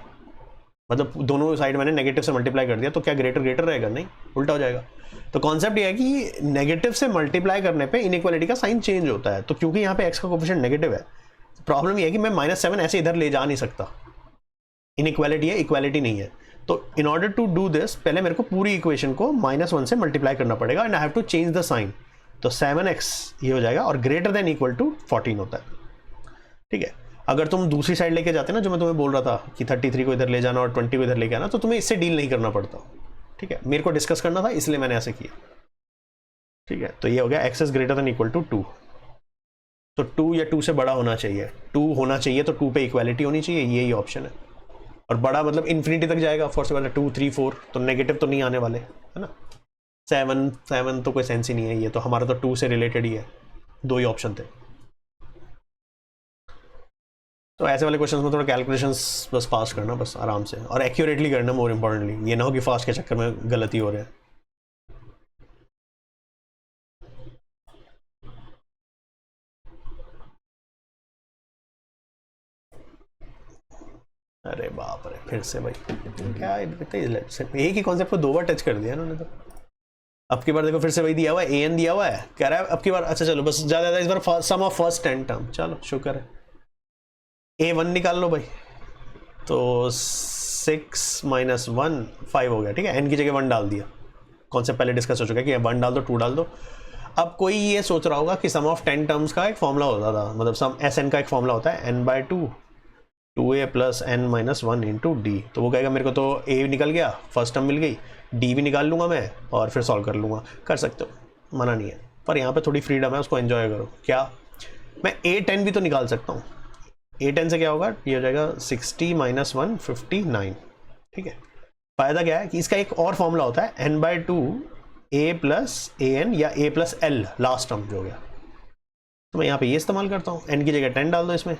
A: मतलब दोनों साइड मैंने नेगेटिव से मल्टीप्लाई कर दिया तो क्या ग्रेटर ग्रेटर रहेगा? नहीं, उल्टा हो जाएगा। तो कॉन्सेप्ट ये है कि नेगेटिव से मल्टीप्लाई करने पे इनइक्वालिटी का साइन चेंज होता है। तो क्योंकि यहाँ पे x का कोफिशिएंट नेगेटिव है, प्रॉब्लम ये है कि मैं -7 ऐसे इधर ले जा नहीं सकता। इनइक्वालिटी है, इक्वालिटी नहीं है। तो in order to do this, पहले मेरे को पूरी इक्वेशन को -1 से मल्टीप्लाई करना पड़ेगा and I have to change the sign. तो 7x ये हो जाएगा और ग्रेटर देन इक्वल टू 14 होता है, ठीक है। अगर तुम दूसरी साइड लेके जाते ना, जो मैं तुम्हें बोल रहा था कि 33 को इधर ले जाना और 20 को इधर लेके आना, तो तुम्हें इससे डील नहीं करना पड़ता, ठीक है। मेरे को डिस्कस करना था इसलिए मैंने ऐसे किया, ठीक है। तो ये हो गया x is greater than equal to 2। तो 2 या 2 से बड़ा होना चाहिए, 2 होना चाहिए, तो 2 पे इक्वालिटी होनी चाहिए, यही ऑप्शन है। और बड़ा मतलब इन्फिनिटी तक जाएगा, ऑफ कोर्स 2 3 4, तो नेगेटिव तो नहीं आने वाले, है ना। 7 तो कोई सेंस ही नहीं है, ये तो हमारा तो 2 से रिलेटेड ही है, 2 ही ऑप्शन थे। तो ऐसे वाले क्वेश्चंस में थोड़ा कैलकुलेशंस बस पास करना, बस आराम से, और एक्यूरेटली करना मोर इंपॉर्टेंटली। ये ना हो कि फास्ट के चक्कर में गलती हो रहा है। अरे बाप रे, फिर से भाई क्या एक ही कॉन्सेप्ट को 2 बार टच कर दिया इन्होंने। तो अब की बार देखो फिर से वही दिया हुआ है, an दिया हुआ है, कह रहा है अब की बार, अच्छा चलो बस ज़्यादा इस बार सम ऑफ फर्स्ट 10 टर्म, चलो शुक्र है। a1 निकाल लो भाई, तो 6 - 1 5 हो गया, ठीक है। n की जगह 1 डाल दिया, कॉन्सेप्ट पहले डिस्कस हो चुका है कि 1 डाल दो, 2 डाल दो। अब कोई ये सोच रहा होगा कि सम ऑफ 10 टर्म्स का एक फॉर्मूला होता था, मतलब सम Sn का एक फॉर्मूला होता है n/2 2a + n - 1 × d। तो वो कहेगा मेरे को तो a निकल गया, फर्स्ट टर्म मिल गई, d भी निकाल लूँगा मैं और फिर सॉल्व कर लूँगा। कर सकते हो, मना नहीं है, पर यहाँ पे थोड़ी फ्रीडम है, उसको एंजॉय करो। क्या मैं a10 भी तो निकाल सकता हूँ। a10 से क्या होगा, ये हो जाएगा 60 - 1 59, ठीक है। फ़ायदा क्या है कि इसका एक और फॉर्मूला होता है n/2 a + an या a + l, लास्ट टर्म जो हो गया। तो मैं यहाँ पे ये इस्तेमाल करता हूँ, n की जगह 10 डाल दो इसमें,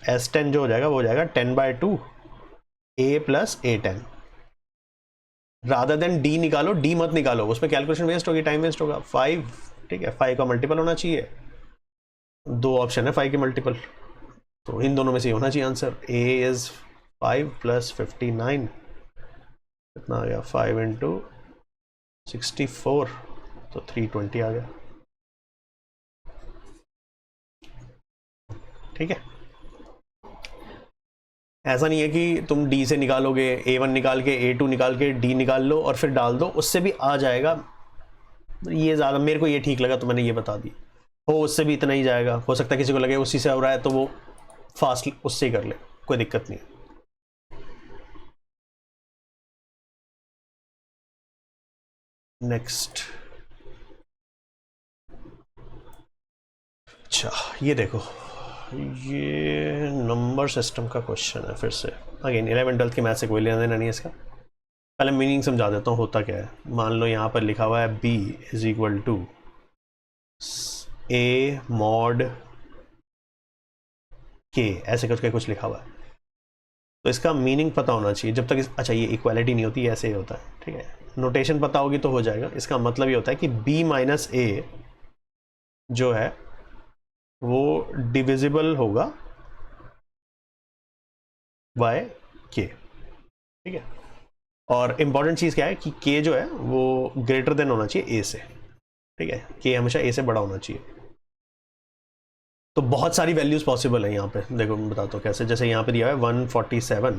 A: S10 जो हो जाएगा वो हो जाएगा 10/2 a + a10। Rather than d निकालो, d मत निकालो, उसमें कैलकुलेशन वेस्ट होगी, टाइम वेस्ट होगा। 5, ठीक है, 5 का मल्टीपल होना चाहिए, 2 ऑप्शन है 5 के मल्टीपल, तो इन दोनों में से होना चाहिए आंसर। a इज 5 + 59, कितना आ गया, 5 × 64, तो 320 आ गया, ठीक है। ऐसा नहीं है कि तुम d से निकालोगे, a1 निकाल के a2 निकाल के d निकाल लो और फिर डाल दो, उससे भी आ जाएगा। ये ज़्यादा मेरे को ये ठीक लगा तो मैंने ये बता दी। हो उससे भी इतना ही जाएगा, हो सकता है किसी को लगे उसी से हो रहा है तो वो फास्ट उससे ही कर ले, कोई दिक्कत नहीं। नेक्स्ट, अच्छा ये देखो, ये नंबर सिस्टम का क्वेश्चन है फिर से। अगेन 11 12 की मैथ से कोई लेना देना नहीं है इसका। पहले मीनिंग समझा देता हूँ होता क्या है। मान लो यहाँ पर लिखा हुआ है b = a mod k, ऐसे करके कुछ लिखा हुआ है। तो इसका मीनिंग पता होना चाहिए जब तक अच्छा ये इक्वालिटी नहीं होती, ऐसे ही होता है, ठीक है। नोटेशन पता होगी तो हो जाएगा। इसका मतलब ये होता है कि b - a जो है वो डिविजिबल होगा बाय k, ठीक है। और इम्पॉर्टेंट चीज़ क्या है कि k जो है वो ग्रेटर देन होना चाहिए a से, ठीक है। k हमेशा a से बड़ा होना चाहिए। तो बहुत सारी वैल्यूज पॉसिबल है यहाँ पे, देखो मैं बताता हूँ कैसे। जैसे यहाँ पे दिया है 147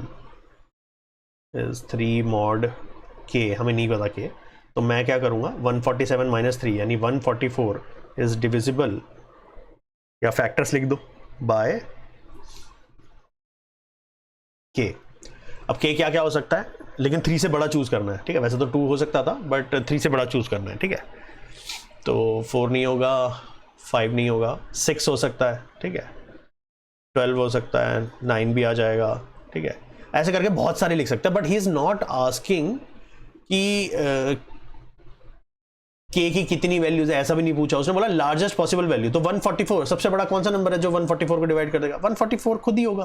A: इज 3 mod k, हमें नहीं पता k, तो मैं क्या करूँगा 147 - 3 यानी 144 इज डिविजिबल, या फैक्टर्स लिख दो, बाय k। अब k क्या क्या हो सकता है, लेकिन 3 से बड़ा चूज करना है, ठीक है। वैसे तो 2 हो सकता था बट 3 से बड़ा चूज करना है, ठीक है। तो 4 नहीं होगा, 5 नहीं होगा, 6 हो सकता है, ठीक है, 12 हो सकता है, 9 भी आ जाएगा, ठीक है। ऐसे करके बहुत सारे लिख सकते हैं, but he is not asking कि k की कितनी वैल्यूज है, ऐसा भी नहीं पूछा उसने। बोला लार्जेस्ट पॉसिबल वैल्यू, तो 144 सबसे बड़ा कौन सा नंबर है जो 144 को डिवाइड कर देगा, 144 खुद ही होगा।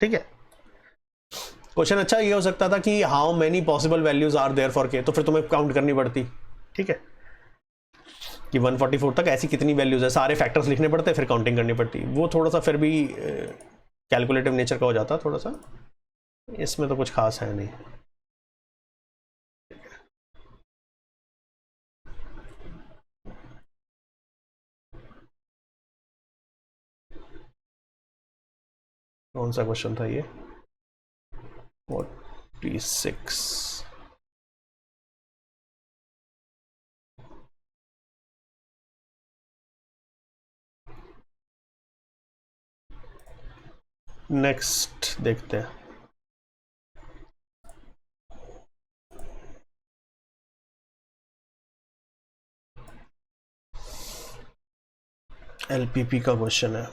A: ठीक है। क्वेश्चन अच्छा ये हो सकता था कि how many possible values are there for K, तो फिर तुम्हें काउंट करनी पड़ती, ठीक है, कि 144 तक ऐसी कितनी वैल्यूज है, सारे फैक्टर्स लिखने पड़ते, फिर काउंटिंग करनी पड़ती, वो थोड़ा सा फिर भी कैलकुलेटिव नेचर का हो जाता थोड़ा सा। इसमें तो कुछ खास है नहीं। कौन सा क्वेश्चन था ये? 46। नेक्स्ट देखते हैं। एलपीपी का क्वेश्चन है,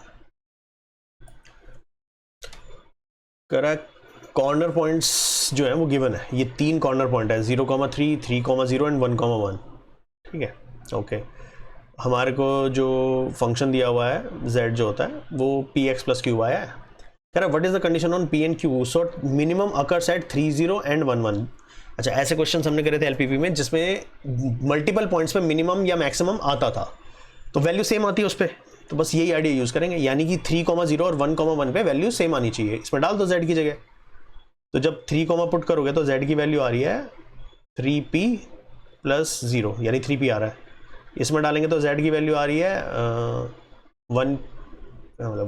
A: करेक्ट। कॉर्नर पॉइंट्स जो है वो गिवन है, ये 3 कॉर्नर पॉइंट है, 0,3, 3,0 एंड 1,1, ठीक है, ओके। हमारे को जो फंक्शन दिया हुआ है z जो होता है वो px प्लस क्यू आया है। कह रहा what is the condition on p and q so minimum occurs at 30 and 11। अच्छा, ऐसे क्वेश्चन हमने करे थे एलपीपी में जिसमें मल्टीपल पॉइंट्स पे मिनिमम या मैक्सिमम आता था, तो वैल्यू सेम आती है उस पर, तो बस यही आइडिया यूज करेंगे, यानी कि 3,0 और 1,1 पे वैल्यू सेम आनी चाहिए। इसमें डाल दो z की जगह, तो जब 3, पुट करोगे तो z की वैल्यू आ रही है 3p प्लस 0, यानी 3p आ रहा है। इसमें डालेंगे तो z की वैल्यू आ रही है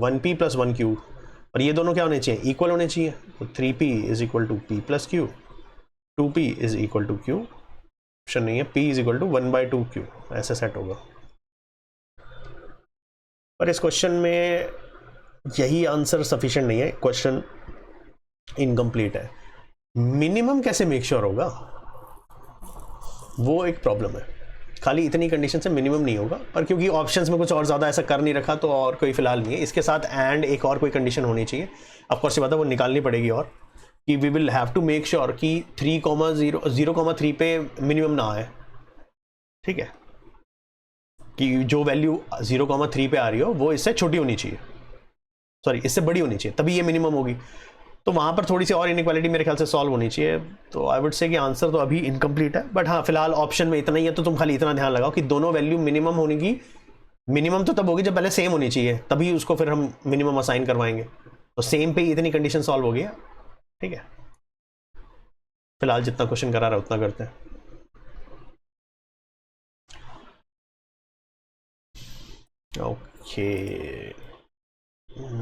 A: 1p प्लस 1q, और ये दोनों क्या होने चाहिए? इक्वल होने चाहिए। तो 3p is equal to p plus q, 2p is equal to q, option नहीं है, p is equal to 1/2q, ऐसे सेट होगा। पर इस क्वेश्चन में यही आंसर सफिशिएंट नहीं है, क्वेश्चन इनकम्प्लीट है। मिनिमम कैसे मेक श्योर होगा, वो एक प्रॉब्लम है। खाली इतनी कंडीशन से मिनिमम नहीं होगा, पर क्योंकि ऑप्शंस में कुछ और ज़्यादा ऐसा कर नहीं रखा तो और कोई फिलहाल नहीं है। इसके साथ एंड एक और कोई कंडीशन होनी चाहिए, ऑफकोर्स ये बात है वो निकालनी पड़ेगी, और कि we will have to make sure कि 0,3 पे मिनिमम ना आए, ठीक है, कि जो वैल्यू 0,3 पे आ रही हो वो इससे छोटी होनी चाहिए, सॉरी इससे बड़ी होनी चाहिए, तभी ये मिनिमम होगी। तो वहाँ पर थोड़ी सी और इनइक्वालिटी मेरे ख्याल से सॉल्व होनी चाहिए। तो आई वुड से कि आंसर तो अभी इनकम्प्लीट है, बट हाँ फिलहाल ऑप्शन में इतना ही है, तो तुम खाली इतना ध्यान लगाओ कि दोनों वैल्यू मिनिमम होने की, मिनिमम तो तब होगी जब पहले सेम होनी चाहिए, तभी उसको फिर हम मिनिमम असाइन करवाएंगे। तो सेम पे ही इतनी कंडीशन सॉल्व हो गई है, ठीक है। फिलहाल जितना क्वेश्चन करा रहा है उतना करते हैं। ओके,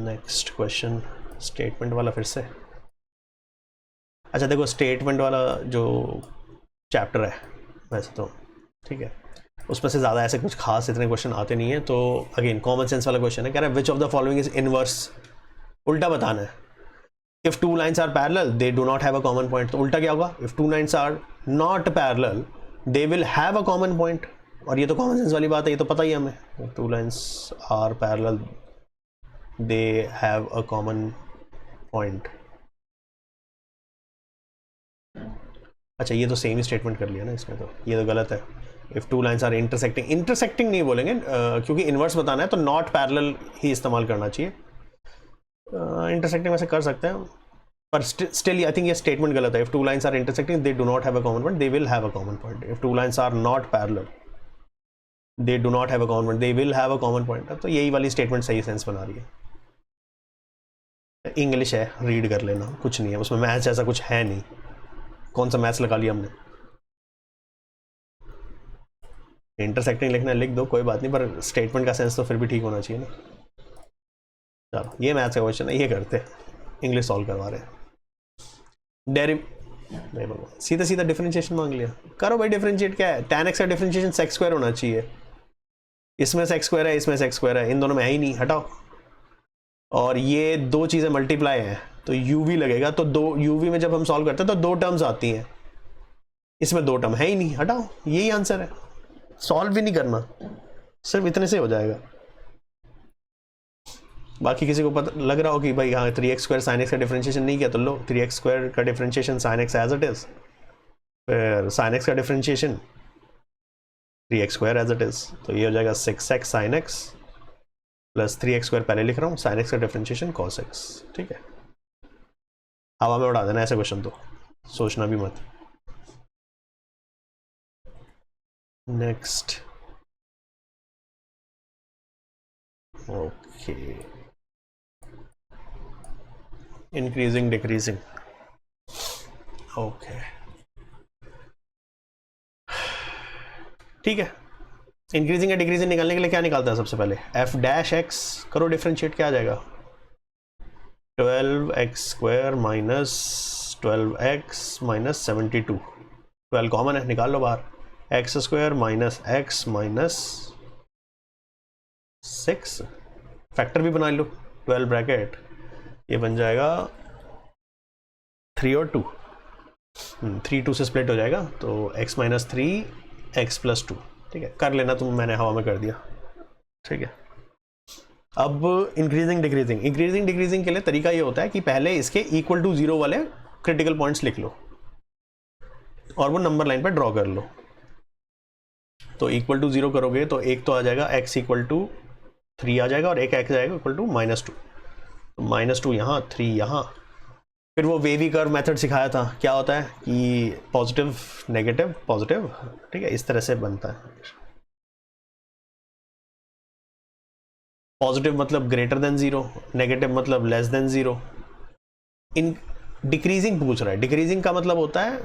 A: नेक्स्ट क्वेश्चन स्टेटमेंट वाला फिर से। अच्छा देखो, स्टेटमेंट वाला जो चैप्टर है वैसे तो ठीक है, उसमें से ज़्यादा ऐसे कुछ खास इतने क्वेश्चन आते नहीं है। तो अगेन कॉमन सेंस वाला क्वेश्चन है, कह रहा है which of the following is inverse, उल्टा बताना है। If two lines are parallel they do not have a common point, तो उल्टा क्या होगा? If two lines are not parallel they will have a common point, और ये तो कॉमन सेंस वाली बात है, ये तो पता ही है हमें। Two lines are parallel they have a common point. अच्छा ये तो सेम ही स्टेटमेंट कर लिया ना इसमें, तो ये तो गलत है। If two lines are intersecting, intersecting नहीं बोलेंगे क्योंकि इन्वर्स बताना है तो नॉट पैरेलल ही इस्तेमाल करना चाहिए। इंटरसेक्टिंग वैसे कर सकते हैं, पर स्टिल आई थिंक ये स्टेटमेंट गलत है। If two lines are intersecting they do not have a common point, they will have a common point. If two lines are not parallel they do not have a common point, they will have a common point. तो यही वाली statement सही sense बना रही है। English है, read कर लेना, कुछ नहीं है उसमें, मैथ्स ऐसा कुछ है नहीं। कौन सा मैथ्स लगा लिया हमने? इंटरसेक्टिंग लिखना लिख दो, कोई बात नहीं, पर स्टेटमेंट का सेंस तो फिर भी ठीक होना चाहिए ना। चलो ये मैथ्स का क्वेश्चन है, ये करते, इंग्लिश सॉल्व करवा रहे हैं। डेरिव नहीं बोलो, सीधा सीधा डिफरेंशिएशन मांग लिया, करो भाई। डिफरेंशिएट क्या है? tan x का डिफरेंशिएशन सेक्स स्क्वायर होना चाहिए, इसमें सेक्स स्क्वायर है, इसमें सेक्स स्क्वायर है, इन दोनों में है ही नहीं, हटाओ। और ये दो चीज़ें मल्टीप्लाई हैं तो uv लगेगा, तो दो uv में जब हम सॉल्व करते हैं तो दो टर्म्स आती हैं, इसमें दो टर्म है ही नहीं, हटाओ। यही आंसर है, सॉल्व भी नहीं करना, सिर्फ इतने से हो जाएगा। बाकी किसी को पता लग रहा हो कि भाई हाँ 3x स्क्वायर साइन एक्स का डिफरेंशिएशन नहीं किया, तो लो 3x स्क्वायर का differentiation sine x as it is, फिर साइन एक्स का differentiation 3x square as it is, तो ये हो जाएगा 6x sine x plus 3x square, पहले लिख रहा हूँ, साइन एक्स का डिफरेंशिएशन कॉस एक्स, ठीक है। हवा में उड़ा देना ऐसे क्वेश्चन, तो सोचना भी मत। Next, okay, increasing decreasing, okay ठीक है। इंक्रीजिंग या डिक्रीजिंग निकालने के लिए क्या निकालता है सबसे पहले, एफ डैश एक्स करो डिफरेंशिएट, क्या आ जाएगा 12x² minus 12x minus 72, 12 common है निकाल लो बाहर, x² minus x minus 6, factor भी बना लो 12 ब्रैकेट, ये बन जाएगा 3 और 2, 3 2 से स्प्लिट हो जाएगा, तो x माइनस 3 x प्लस 2, ठीक है कर लेना तुम, मैंने हवा में कर दिया, ठीक है। अब इंक्रीजिंग डिक्रीजिंग, इंक्रीजिंग डिक्रीजिंग के लिए तरीका ये होता है कि पहले इसके इक्वल टू 0 वाले क्रिटिकल पॉइंट्स लिख लो और वो नंबर लाइन पर ड्रॉ कर लो। तो इक्वल टू 0 करोगे तो एक तो आ जाएगा x इक्वल टू 3 आ जाएगा और एक x आएगा इक्वल टू -2, तो -2 यहाँ 3 यहाँ। फिर वो वेवी कर्व मेथड सिखाया था, क्या होता है कि पॉजिटिव नेगेटिव पॉजिटिव, ठीक है इस तरह से बनता है। पॉजिटिव मतलब ग्रेटर देन 0, नेगेटिव मतलब लेस देन 0। इन डिक्रीजिंग पूछ रहा है, डिक्रीजिंग का मतलब होता है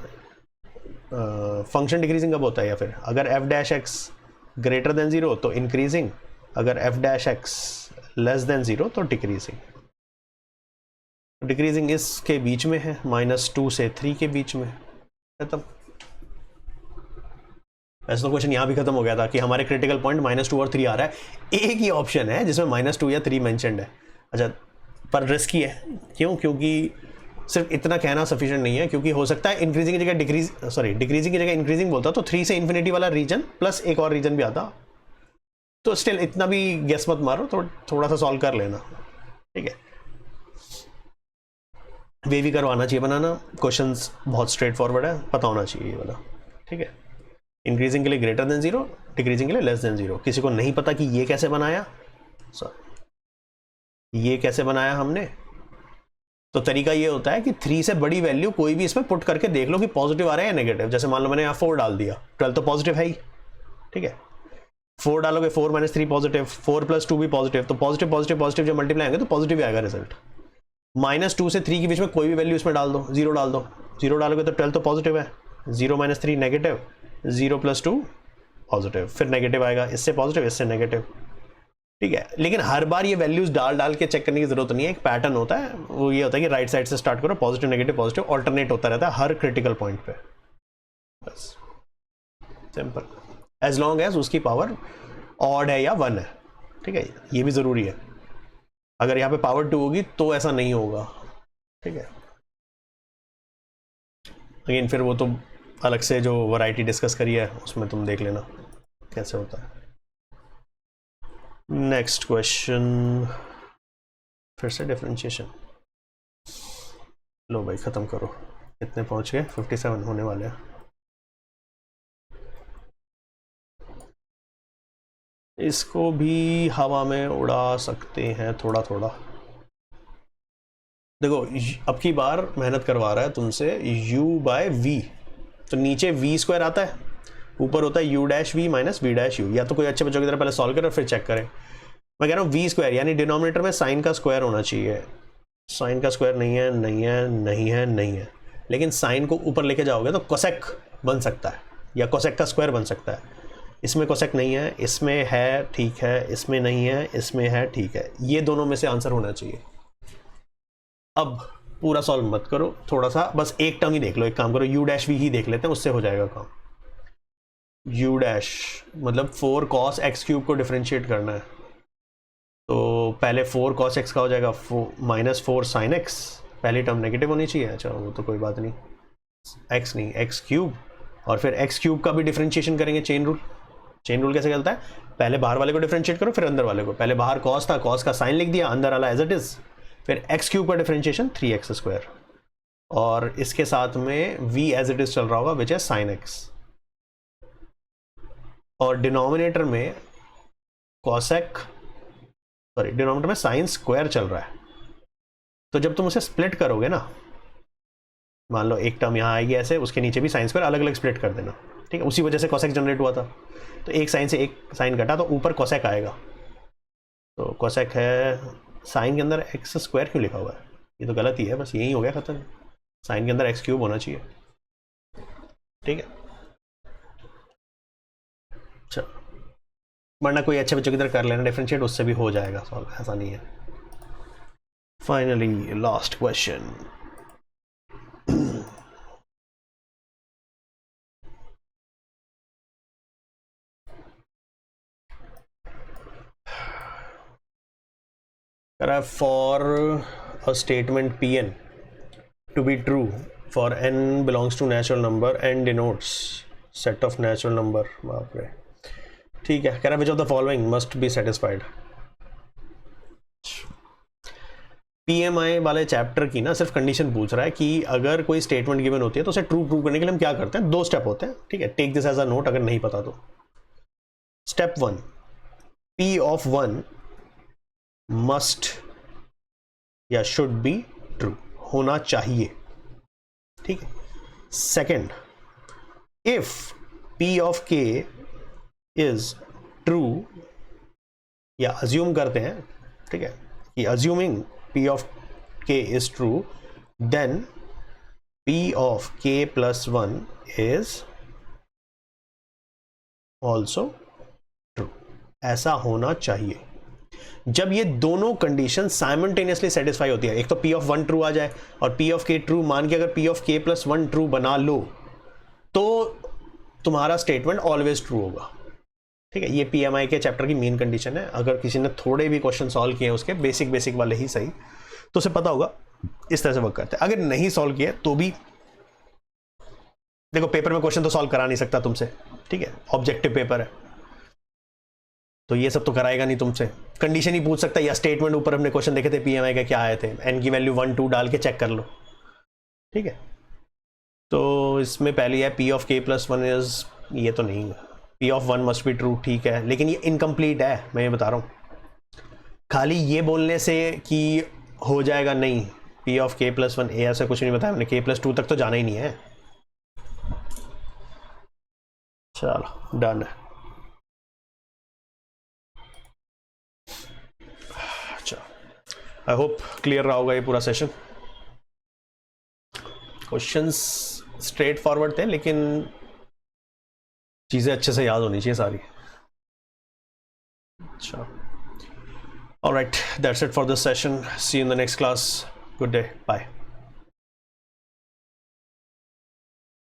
A: फंक्शन डिक्रीजिंग कब होता है, या फिर अगर F dash x greater than 0 तो इंक्रीजिंग, अगर F dash x less than 0 तो डिक्रीजिंग। डिक्रीजिंग इसके बीच में है, -2 से 3 के बीच में खत्म। वैसे तो क्वेश्चन यहाँ भी खत्म हो गया था कि हमारे क्रिटिकल पॉइंट -2 और 3 आ रहा है, एक ही ऑप्शन है जिसमें -2 या 3 मेंशन्ड है। अच्छा, पर रिस्की है, क्यों? क्योंकि सिर्फ इतना कहना सफिशिएंट नहीं है, क्योंकि हो सकता है इंक्रीजिंग की जगह डिक्रीजिंग की जगह इंक्रीजिंग बोलता तो 3 से इन्फिनिटी वाला रीजन प्लस एक और रीजन भी आता, तो स्टिल इतना भी गेस मत मारो, तो थोड़ा सा सॉल्व कर लेना, ठीक है। वेवी करवाना चाहिए बनाना, क्वेश्चंस बहुत स्ट्रेट फॉरवर्ड है, पता होना चाहिए ये वाला, ठीक है। इंक्रीजिंग के लिए ग्रेटर देन 0, डिक्रीजिंग के लिए लेस देन 0। किसी को नहीं पता कि ये कैसे बनाया, ये कैसे बनाया हमने, तो तरीका ये होता है कि 3 से बड़ी वैल्यू कोई भी इसमें पुट करके देख लो कि पॉजिटिव आ रहा है या नेगेटिव। जैसे मान लो मैंने यहाँ 4 डाल दिया, 12 तो पॉजिटिव है ही, ठीक है। 4 डालोगे 4 - 3 पॉजिटिव, 4 + 2 भी पॉजिटिव, तो पॉजिटिव पॉजिटिव पॉजिटिव जब मल्टीप्लाई आएंगे तो पॉजिटिव आएगा रिजल्ट। -2 से 3 के बीच में कोई भी वैल्यू इसमें डाल दो, 0 डाल दो, 0 डालोगे तो 12 तो पॉजिटिव है, 0 - 3 नेगेटिव, 0 + 2 पॉजिटिव, फिर नेगेटिव आएगा, इससे पॉजिटिव इससे नेगेटिव, ठीक है। लेकिन हर बार ये वैल्यूज डाल के चेक करने की जरूरत नहीं है, एक पैटर्न होता है, वो ये होता है कि राइट साइड से स्टार्ट करो, पॉजिटिव नेगेटिव पॉजिटिव ऑल्टरनेट होता रहता है हर क्रिटिकल पॉइंट पे, बस सिंपल, एज लॉन्ग एज उसकी पावर ऑड है या 1 है, ठीक है। ये भी जरूरी है, अगर यहाँ पे पावर 2 होगी तो ऐसा नहीं होगा, ठीक है। लेकिन फिर वो तो अलग से जो वैरायटी डिस्कस करी है उसमें तुम देख लेना कैसे होता है। नेक्स्ट क्वेश्चन, फिर से डिफरेंशिएशन, लो भाई खत्म करो, कितने पहुंच गए, 57 होने वाले हैं। इसको भी हवा में उड़ा सकते हैं थोड़ा थोड़ा। देखो अब की बार मेहनत करवा रहा है तुमसे u/v, तो नीचे v² आता है, ऊपर होता है u'(v - v'(u)। या तो कोई अच्छे बच्चों की तरह पहले सॉल्व करें और फिर चेक करें। मैं कह रहा हूँ v², यानी डिनोमिनेटर में साइन का स्क्वायर होना चाहिए। साइन का स्क्वायर नहीं है, नहीं है, नहीं है, नहीं है, लेकिन साइन को ऊपर लेके जाओगे तो कोसेक बन सकता है, या कोसेक का स्क्वायर बन सकता है। इसमें कोसेक नहीं है, इसमें है, ठीक है, इसमें नहीं है, इसमें है, ठीक है, ये दोनों में से आंसर होना चाहिए। अब पूरा सॉल्व मत करो, थोड़ा सा बस एक टर्म ही देख लो, एक काम करो u'(v) ही देख लेते हैं, उससे हो जाएगा काम। u' मतलब 4 cos x³ को डिफरेंशिएट करना है, तो पहले 4 cos x का हो जाएगा -4 sin x, पहली टर्म नेगेटिव होनी चाहिए। अच्छा वो तो कोई बात नहीं, x नहीं x³, और फिर x³ का भी डिफरेंशिएशन करेंगे, चेन रूल। चेन रूल कैसे चलता है, पहले बाहर वाले को डिफरेंशिएट करो फिर अंदर वाले को। पहले बाहर cos था, cos का साइन लिख दिया, अंदर वाला एज इट इज, फिर x³ का डिफरेंशिएशन 3x², और इसके साथ में v एज इट इज चल रहा होगा विच है sin x, और डिनोमिनेटर में cosec, सॉरी डिनोमिनेटर में साइन स्क्वायर चल रहा है। तो जब तुम उसे स्प्लिट करोगे ना, मान लो एक टर्म यहाँ आएगी ऐसे, उसके नीचे भी साइन स्क्वायर अलग अलग स्प्लिट कर देना, ठीक है। उसी वजह से कोसेक जनरेट हुआ था, तो एक साइन से एक साइन घटा तो ऊपर कोसेक आएगा, तो कोसेक है साइन के अंदर एक्स स्क्वायर क्यों लिखा हुआ है, ये तो गलत ही है, बस यही हो गया खत्म। साइन के अंदर एक्स क्यूब होना चाहिए, ठीक है। अच्छा, वरना कोई अच्छे बच्चों की तरह कर लेना डिफरेंशिएट, उससे भी हो जाएगा सॉल्व, ऐसा नहीं है। Finally last question, for a statement Pn to be true for n belongs to natural number and denotes set of natural number, बाप रे, ठीक है। कह रहा which of the following must be satisfied। PMI वाले चैप्टर की ना सिर्फ कंडीशन पूछ रहा है कि अगर कोई स्टेटमेंट गिवन होती है तो उसे ट्रू प्रूव करने के लिए हम क्या करते हैं, 2 स्टेप होते हैं, ठीक है। Take this as a note अगर नहीं पता तो। स्टेप 1, P of 1 मस्ट या शुड बी ट्रू, होना चाहिए, ठीक है। Second, if P of K is true, या अज्यूम करते हैं, ठीक है, कि assuming P of K is true, then P of K plus 1 is also true, ऐसा होना चाहिए। जब ये दोनों कंडीशन साइमल्टेनियसली सेटिस्फाई होती है, एक तो P of 1 ट्रू आ जाए और P of K ट्रू मान के अगर P of K plus 1 true बना लो तो तुम्हारा स्टेटमेंट ऑलवेज ट्रू होगा, ठीक है। ये PMI के चैप्टर की मेन कंडीशन है। अगर किसी ने थोड़े भी क्वेश्चन सॉल्व किए उसके बेसिक वाले ही सही, तो उसे पता होगा इस तरह से वर्क करते हैं। अगर नहीं सॉल्व किए तो भी देखो, पेपर में क्वेश्चन तो सॉल्व करा नहीं सकता तुमसे, ठीक है, ऑब्जेक्टिव पेपर है, तो ये सब तो कराएगा नहीं तुमसे। कंडीशन ही पूछ सकता है, या स्टेटमेंट ऊपर हमने क्वेश्चन देखे थे PMI के क्या आए थे, n की वैल्यू 1 2 डाल के चेक कर लो, ठीक है। तो इसमें पहली है P of K plus 1 is, ये तो नहीं है, P of 1 must be true, ठीक है, लेकिन ये इनकम्प्लीट है, मैं ये बता रहा हूँ। खाली ये बोलने से कि हो जाएगा नहीं, P of K plus 1 ऐसा कुछ नहीं बताया मैंने, K plus 2 तक तो जाना ही नहीं है। चलो डन है। अच्छा, आई होप क्लियर रहा होगा ये पूरा सेशन। क्वेश्चंस स्ट्रेट फॉरवर्ड थे, लेकिन चीज़ें अच्छे से याद होनी चाहिए सारी। अच्छा, all right, that's it for this session. See you in the next class. Good day. Bye.